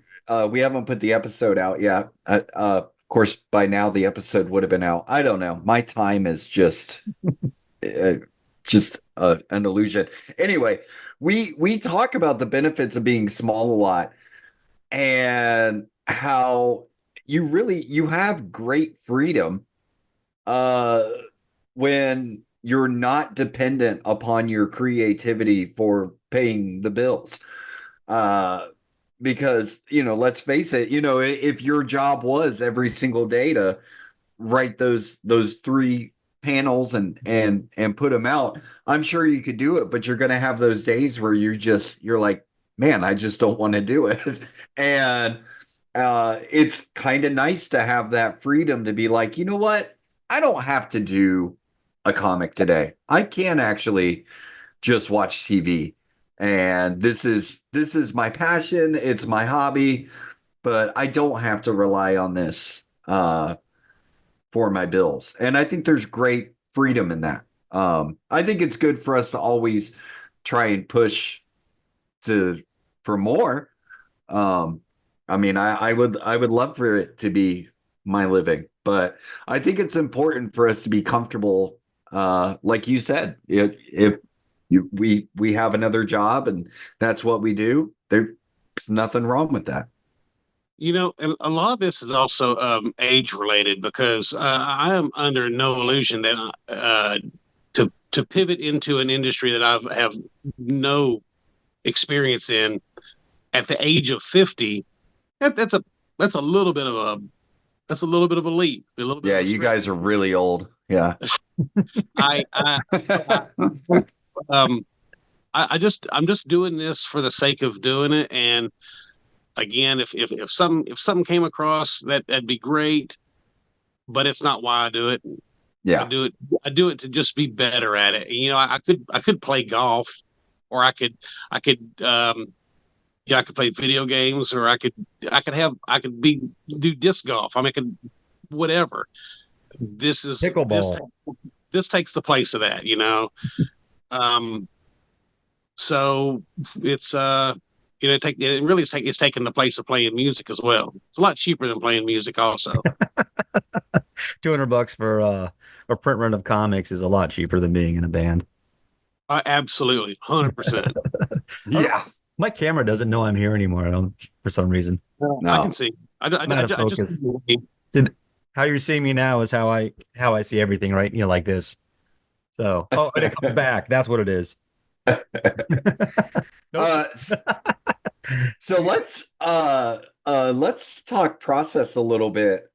We haven't put the episode out yet. Of course, by now the episode would have been out. I don't know. My time is just an illusion. Anyway, we talk about the benefits of being small a lot, and how you have great freedom when you're not dependent upon your creativity for paying the bills. Because, let's face it, if your job was every single day to write those three panels and put them out, I'm sure you could do it, but you're going to have those days where you're like, man, I just don't want to do it. And it's kind of nice to have that freedom to be like, you know what? I don't have to do a comic today. I can actually just watch TV. And this is my passion. It's my hobby, but I don't have to rely on this for my bills. And I think there's great freedom in that. I think it's good for us to always try and push for more. I mean, I would love for it to be my living, but I think it's important for us to be comfortable. Like you said, if we have another job and that's what we do, there's nothing wrong with that. And a lot of this is also age related because I am under no illusion that to pivot into an industry that have no experience in at the age of 50, that's a little bit of a leap, a little bit Yeah, of a you stretch. guys are really old. Yeah. I, I, um, I'm just doing this for the sake of doing it. And again, if something came across that'd be great, but it's not why I do it. I Yeah. do it. I do it to just be better at it. I could play golf, or I could play video games, or I could do disc golf. I could whatever. This is Pickleball. this takes the place of that. Um, so it's it's taking the place of playing music as well. It's a lot cheaper than playing music also. $200 for a print run of comics is a lot cheaper than being in a band. Absolutely, 100%. Yeah. My camera doesn't know I'm here anymore. I don't, for some reason. I can see. I'm out of focus. How you're seeing me now is how I see everything, right? Like this. So, and it comes back. That's what it is. Nope. So let's talk process a little bit.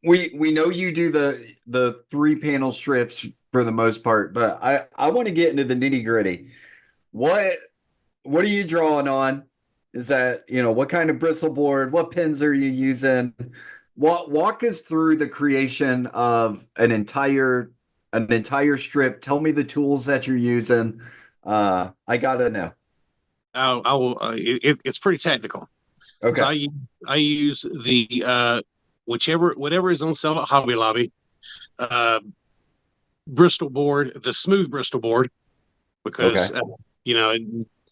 We know you do the 3 panel strips for the most part, but I want to get into the nitty gritty. What are you drawing on? Is that, what kind of bristle board? What pens are you using? Walk us through the creation of an entire strip. Tell me the tools that you're using. I gotta know. I will. It's pretty technical. Okay. So I use the whatever is on sale at Hobby Lobby, Bristol board, the smooth Bristol board, because Okay.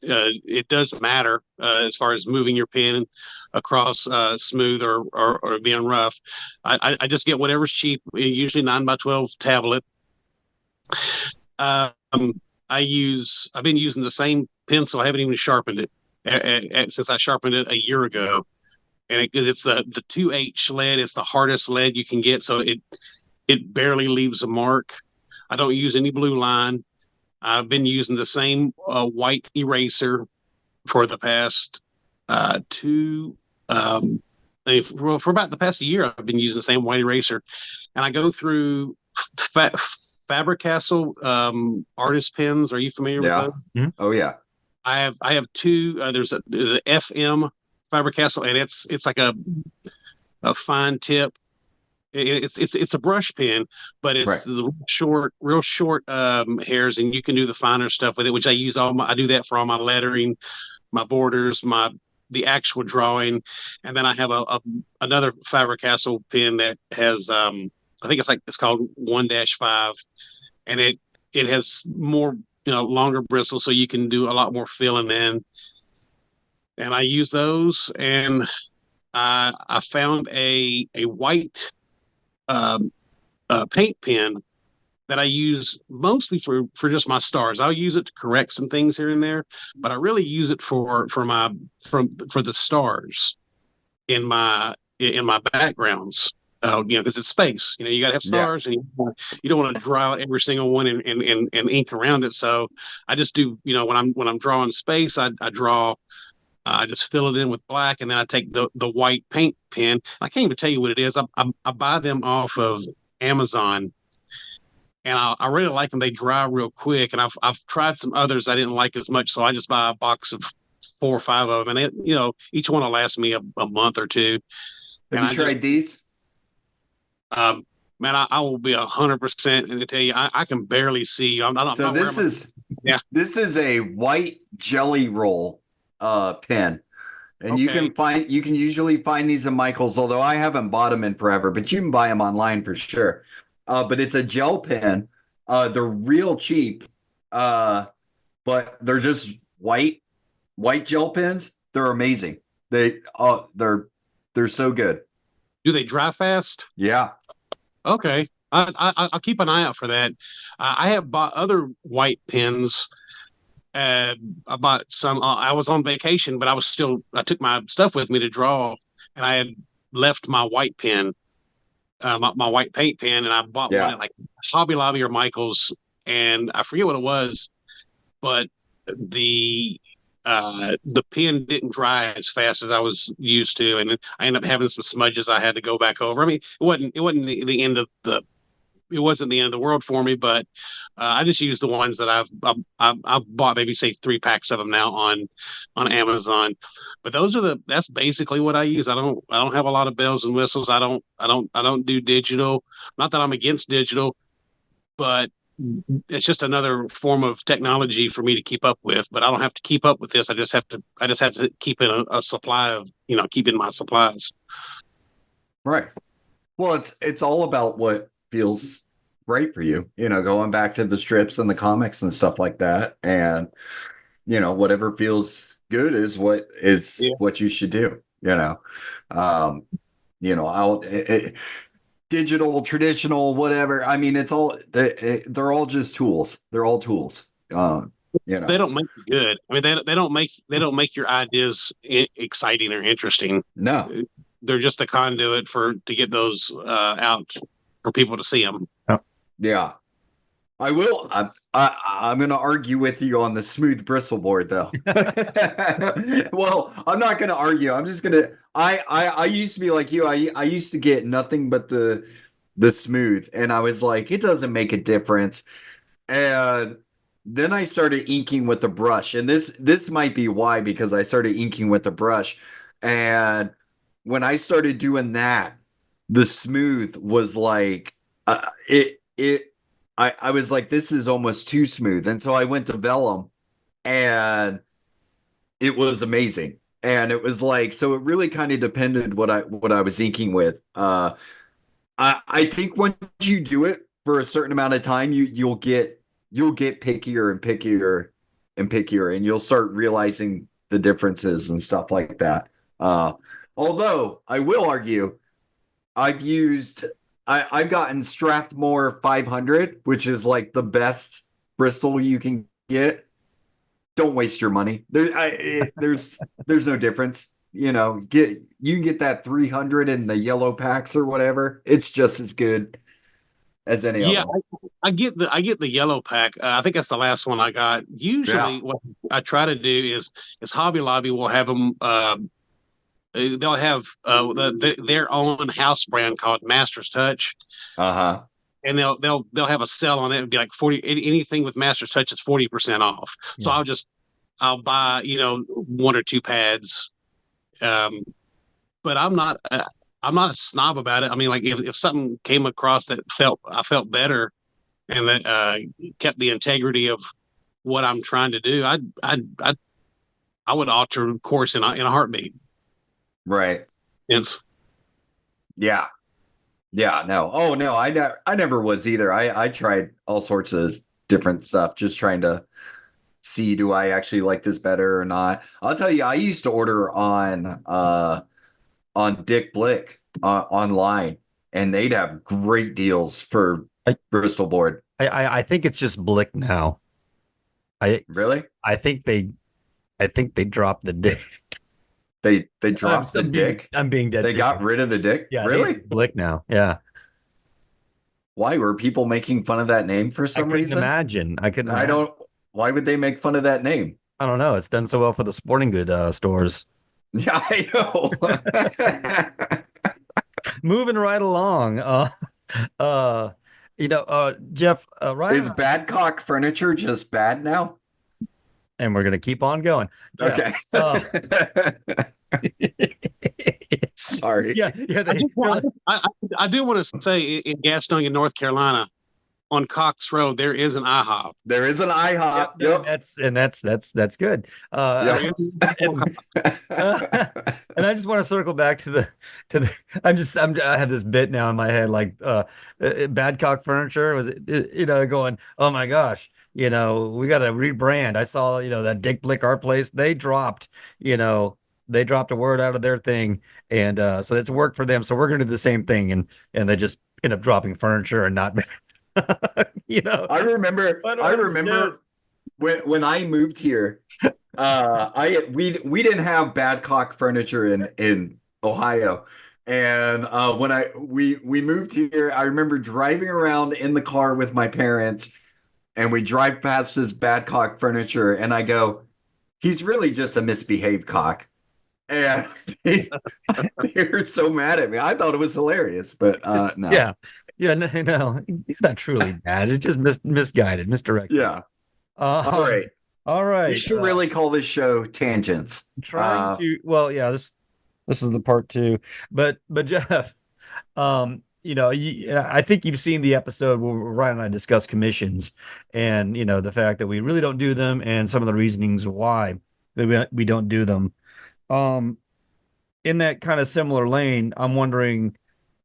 it does matter as far as moving your pen across smooth or being rough. I just get whatever's cheap, usually 9x12 tablet. Um, I've been using the same pencil. I haven't even sharpened it since I sharpened it a year ago. And it's the 2H lead. It's the hardest lead you can get, so it barely leaves a mark. I don't use any blue line. I've been using the same white eraser for the past for about the past year. I've been using the same white eraser, and I go through Faber-Castell artist pens. Are you familiar with those? Mm-hmm. Oh yeah. I have two. There's the FM Faber-Castell, and it's like a fine tip. It's a brush pen, but it's the real short hairs, and you can do the finer stuff with it, which I use I do that for all my lettering, my borders, the actual drawing, and then I have another Faber-Castell pen that has I think it's called 1-5, and it has more longer bristles, so you can do a lot more filling in. And I use those, and I found a white paint pen that I use mostly for just my stars. I'll use it to correct some things here and there, but I really use it for the stars in my backgrounds. because it's space. You got to have stars, and you don't want to draw out every single one and ink around it. So I just do, when I'm drawing space, I draw. I just fill it in with black, and then I take the white paint pen. I can't even tell you what it is. I buy them off of Amazon, and I really like them. They dry real quick, and I've tried some others I didn't like as much, so I just buy a box of 4 or 5 of them, and each one will last me a month or two. Have And you tried these? Man, I will be 100% to tell you, I can barely see. I'm not this is yeah. This is a white jelly roll pen. And Okay. you can usually find these in Michael's, although I haven't bought them in forever, but you can buy them online for sure. But it's a gel pen. They're real cheap. But they're just white gel pens. They're amazing. They're so good. Do they dry fast? Yeah. Okay. I'll keep an eye out for that. I have bought other white pens. I bought some. I was on vacation, but I took my stuff with me to draw, and I had left my white pen, my white paint pen, and I bought one Yeah. at like Hobby Lobby or Michael's, and I forget what it was, but the the pen didn't dry as fast as I was used to, and I ended up having some smudges I had to go back over. I mean, it wasn't the end of it wasn't the end of the world for me, but I just use the ones that I've bought, maybe say 3 packs of them now on Amazon. But that's basically what I use. I don't have a lot of bells and whistles. I don't do digital. Not that I'm against digital, but it's just another form of technology for me to keep up with. But I don't have to keep up with this. I just have to keep in a supply of keep in my supplies. Right. Well, it's all about what feels right for you, going back to the strips and the comics and stuff like that. And, whatever feels good is Yeah. what you should do, um, I'll, digital, traditional, whatever. I mean, they're all just tools. They're all tools. They don't make you good. I mean, they don't make your ideas exciting or interesting. No. They're just a conduit to get those out for people to see them. Yeah. I will. I'm going to argue with you on the smooth bristle board, though. Well, I'm not going to argue. I'm just going to. I used to be like you. I used to get nothing but the smooth, and I was like, it doesn't make a difference. And then I started inking with the brush, and this might be why, because I started inking with the brush, and when I started doing that, the smooth was like it. I was like, this is almost too smooth. And so I went to vellum, and it was amazing. And it was like, so it really kind of depended what I was inking with. I think once you do it for a certain amount of time, you'll get pickier and pickier and pickier, and you'll start realizing the differences and stuff like that. Although I will argue, I've gotten Strathmore 500, which is like the best Bristol you can get. Don't waste your money. There's no difference. You can get that 300 in the yellow packs or whatever. It's just as good as any of Yeah, them. I get the yellow pack. I think that's the last one I got. Usually, Yeah. what I try to do is Hobby Lobby will have them. They'll have their own house brand called Master's Touch, Uh-huh. and they'll have a sale on it. It'd be like 40. Anything with Master's Touch is 40% off. So Yeah. I'll buy 1 or 2 pads. Um, but I'm not a snob about it. I mean, like if something came across that I felt better and that kept the integrity of what I'm trying to do, I would alter course in a heartbeat. Right. It's Yeah. Yeah. No. Oh no, I never was either. I tried all sorts of different stuff, just trying to see, do I actually like this better or not. I'll tell you, I used to order on Dick Blick online, and they'd have great deals for I, Bristol board. I think it's just Blick now. I Really? I think they dropped the dick. They dropped the dick. I'm being dead They got serious. rid of the dick. Yeah, they Really? hate Blick now. Yeah. Why were people making fun of that name for I some couldn't reason? imagine. I couldn't I imagine. don't. Why would they make fun of that name? I don't know. It's done so well for the sporting good stores. Yeah, I know. Moving right along. Uh, Jeff, Is Ryan, Badcock Furniture just bad now? and we're gonna keep on going. Jeff, Okay. uh, Sorry. yeah, I, just, want- I do want to say in Gastonia, North Carolina, on Cox Road, there is an IHOP. There is an IHOP. That's good. Yep. And I just want to circle back to the I have this bit now in my head like Badcock Furniture was going, oh my gosh, we got to rebrand. I saw that Dick Blick Art Place, they dropped a word out of their thing, and so it's worked for them, so we're going to do the same thing, and they just end up dropping furniture and not I remember when I moved here, we didn't have Badcock Furniture in Ohio. And when we moved here, I remember driving around in the car with my parents, and we drive past this Badcock Furniture, and I go, he's really just a misbehaved cock. And they were so mad at me. I thought it was hilarious, but no. Yeah, no, he's not truly bad. It's just misguided, misdirected. Yeah. All right. All right. We should really call this show Tangents. Trying to, well, yeah, this is the part two. But Jeff, I think you've seen the episode where Ryan and I discuss commissions and the fact that we really don't do them and some of the reasonings why we don't do them. In that kind of similar lane, I'm wondering,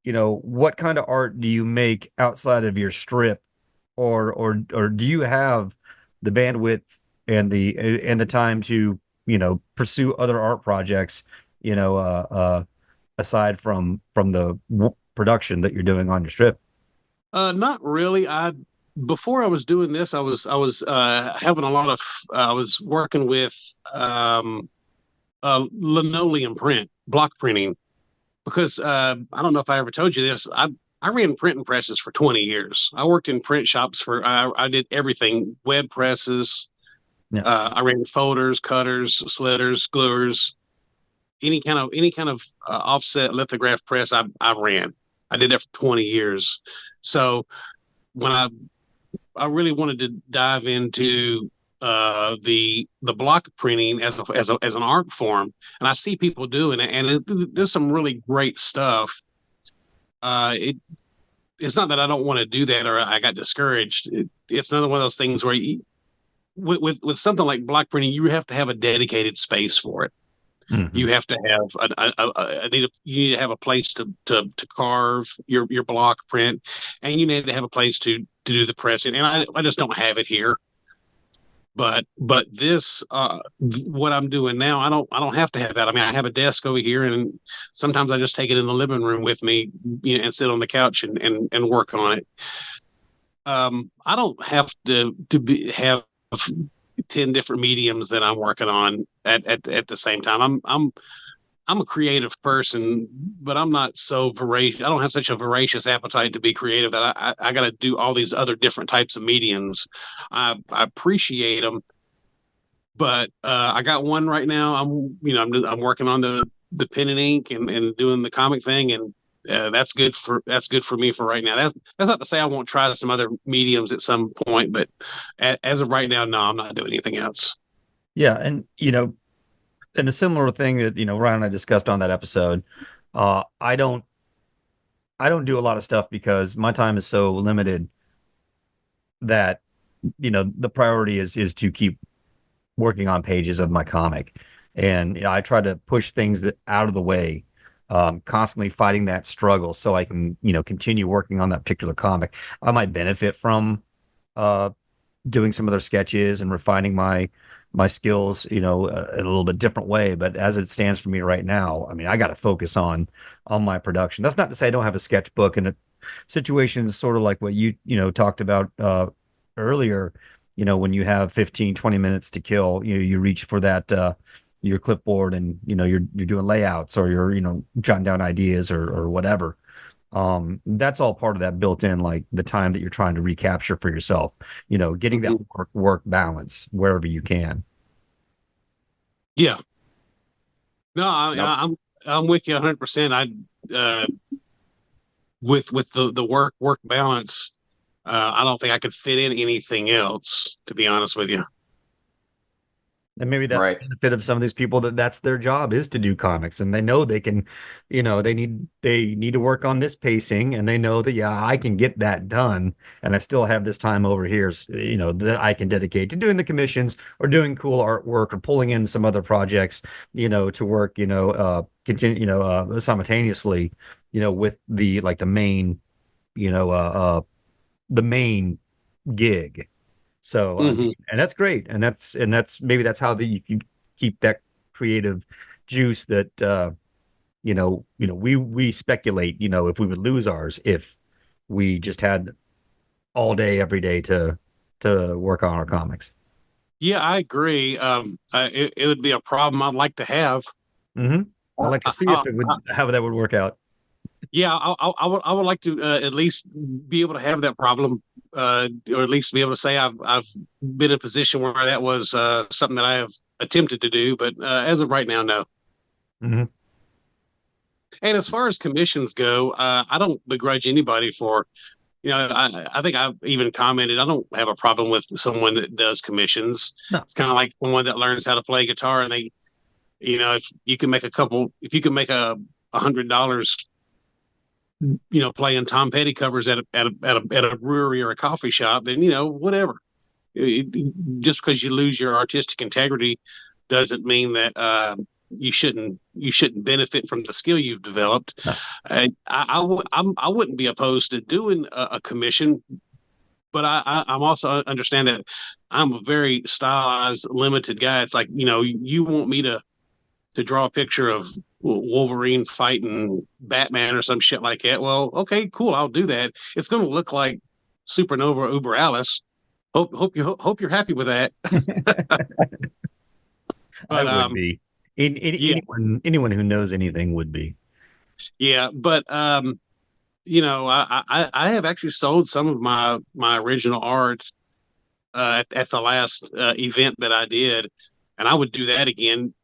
what kind of art do you make outside of your strip, or do you have the bandwidth and the time to pursue other art projects, aside from the production that you're doing on your strip? Not really. Before I was doing this, I was having a lot of I was working with linoleum print, block printing, because I don't know if I ever told you this. I ran printing presses for 20 years. I worked in print shops I did everything, web presses. Yeah. I ran folders, cutters, slitters, gluers, any kind of offset lithograph press. I ran. I did that for 20 years. So when I really wanted to dive into the block printing as an art form, and I see people doing it, and there's some really great stuff. It's not that I don't want to do that or I got discouraged. It's another one of those things where with something like block printing, you have to have a dedicated space for it. Mm-hmm. You have to have you need to have a place to carve your block print, and you need to have a place to do the pressing. And I just don't have it here. But this what I'm doing now, I don't have to have that. I mean, I have a desk over here, and sometimes I just take it in the living room with me, and sit on the couch and work on it. I don't have to have 10 different mediums that I'm working on at the same time. I'm a creative person, but I'm not so voracious. I don't have such a voracious appetite to be creative that I got to do all these other different types of mediums. I appreciate them, but I got one right now. I'm working on the pen and ink and doing the comic thing, and that's good for me for right now. That's not to say I won't try some other mediums at some point, but as of right now, no, I'm not doing anything else. Yeah, and and a similar thing that Ryan and I discussed on that episode. I don't do a lot of stuff because my time is so limited that the priority is to keep working on pages of my comic, and I try to push things out of the way, constantly fighting that struggle so I can continue working on that particular comic. I might benefit from doing some other sketches and refining my skills, in a little bit different way. But as it stands for me right now, I mean, I got to focus on my production. That's not to say I don't have a sketchbook, and situations sort of like what you talked about earlier. When you have 15, 20 minutes to kill, you reach for that your clipboard and you're doing layouts or you're jotting down ideas or whatever. That's all part of that built in, like the time that you're trying to recapture for yourself, getting that work balance wherever you can. Yeah. No, Nope. I'm with you 100%. With the work balance, I don't think I could fit in anything else, to be honest with you. And maybe that's the Right. benefit of some of these people, that's their job, is to do comics, and they know they can, they need to work on this pacing, and they know that, yeah, I can get that done, and I still have this time over here, that I can dedicate to doing the commissions or doing cool artwork or pulling in some other projects, to work, continue, simultaneously, with the main, the main gig. So I Hmm. mean, and that's great, and that's maybe that's how you can keep that creative juice that we speculate, if we would lose ours if we just had all day every day to work on our comics. Yeah, I agree. It would be a problem I'd like to have. Hmm. I'd like to I, see I, if it would how that would work out. Yeah, I would like to at least be able to have that problem, or at least be able to say I've been in a position where that was something that I have attempted to do, but as of right now, no. Hmm. And as far as commissions go, I don't begrudge anybody for, I think I've even commented I don't have a problem with someone that does commissions. No. It's kind of like someone that learns how to play guitar, and they, if you can make $100, playing Tom Petty covers at a brewery or a coffee shop, then whatever. Just because you lose your artistic integrity doesn't mean that you shouldn't benefit from the skill you've developed. No. I wouldn't be opposed to doing a commission, but I'm also understand that I'm a very stylized, limited guy. It's like you want me to draw a picture of Wolverine fighting Batman or some shit like that. Well, okay, cool, I'll do that. It's going to look like Supernova Uber Alles. Hope you're happy with that. I But would be. yeah, Anyone who knows anything would be. yeah, but I have actually sold some of my original art at the last event that I did, and I would do that again.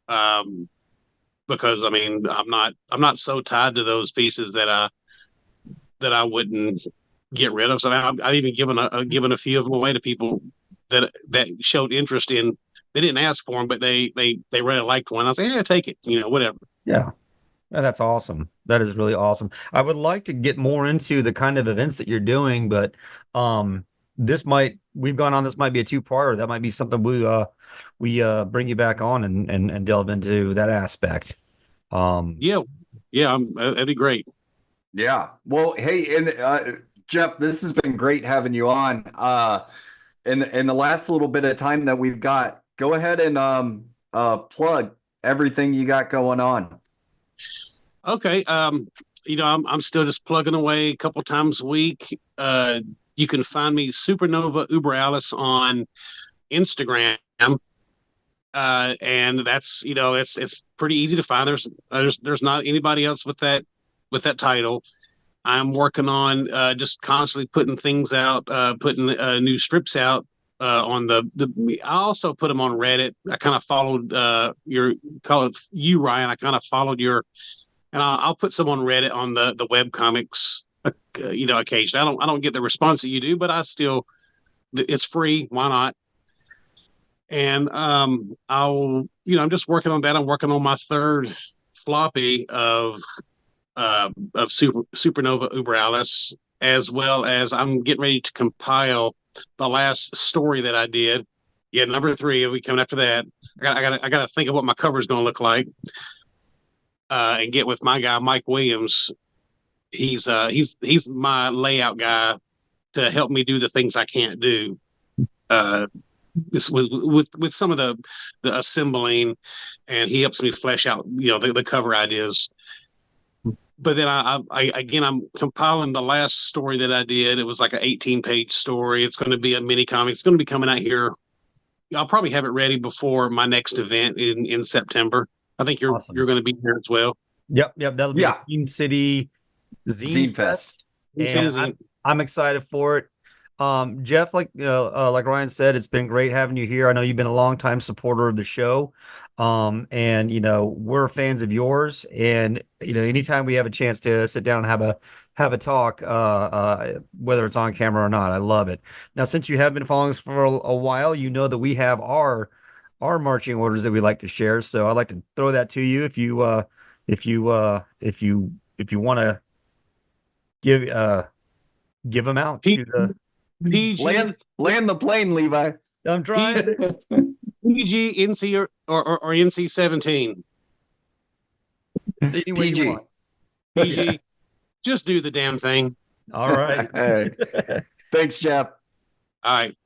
Because I mean, I'm not so tied to those pieces that I wouldn't get rid of. So I've even given a few of them away to people that showed interest in. They didn't ask for them, but they really liked one. I was like, yeah, take it, whatever. Yeah. That's awesome. That is really awesome. I would like to get more into the kind of events that you're doing, but we've gone on, this might be a two-parter. That might be something we bring you back on and delve into that aspect. Yeah, yeah, that'd be great. Yeah. Well, hey, and Jeff, this has been great having you on. In the last little bit of time that we've got, go ahead and plug everything you got going on. Okay. I'm still just plugging away a couple times a week. You can find me Supernova Uber Alice on Instagram. And that's it's pretty easy to find. There's not anybody else with that title. I'm working on just constantly putting things out, putting new strips out on the. I also put them on Reddit. I kind of followed your call it you Ryan. I kind of followed your, and I'll put some on Reddit on the web comics. Occasionally. I don't get the response that you do, but it's free. Why not? And I'm just working on that. I'm working on my third floppy of Supernova Uber Alice, as well as I'm getting ready to compile the last story that I did. Yeah, number 3 will be coming after that. I got to think of what my cover is going to look like, and get with my guy Mike Williams. He's my layout guy to help me do the things I can't do. This with some of the assembling, and he helps me flesh out the cover ideas. But then I'm compiling the last story that I did. It was like an 18-page story. It's going to be a mini comic. It's going to be coming out here I'll probably have it ready before my next event in September. I think you're Awesome. going to be there as well. Yep. That'll be the Queen City Zine Zine Fest. And I'm excited for it. Jeff, like Ryan said, it's been great having you here. I know you've been a long time supporter of the show. And we're fans of yours. And anytime we have a chance to sit down and have a talk, whether it's on camera or not, I love it. Now, since you have been following us for a while, you know that we have our marching orders that we like to share. So I'd like to throw that to you if you want to give them out to the PG. Land the plane, Levi. I'm trying. PG, NC, or NC 17. Any way you want. PG. Just do the damn thing. All right. Thanks, Jeff. All right.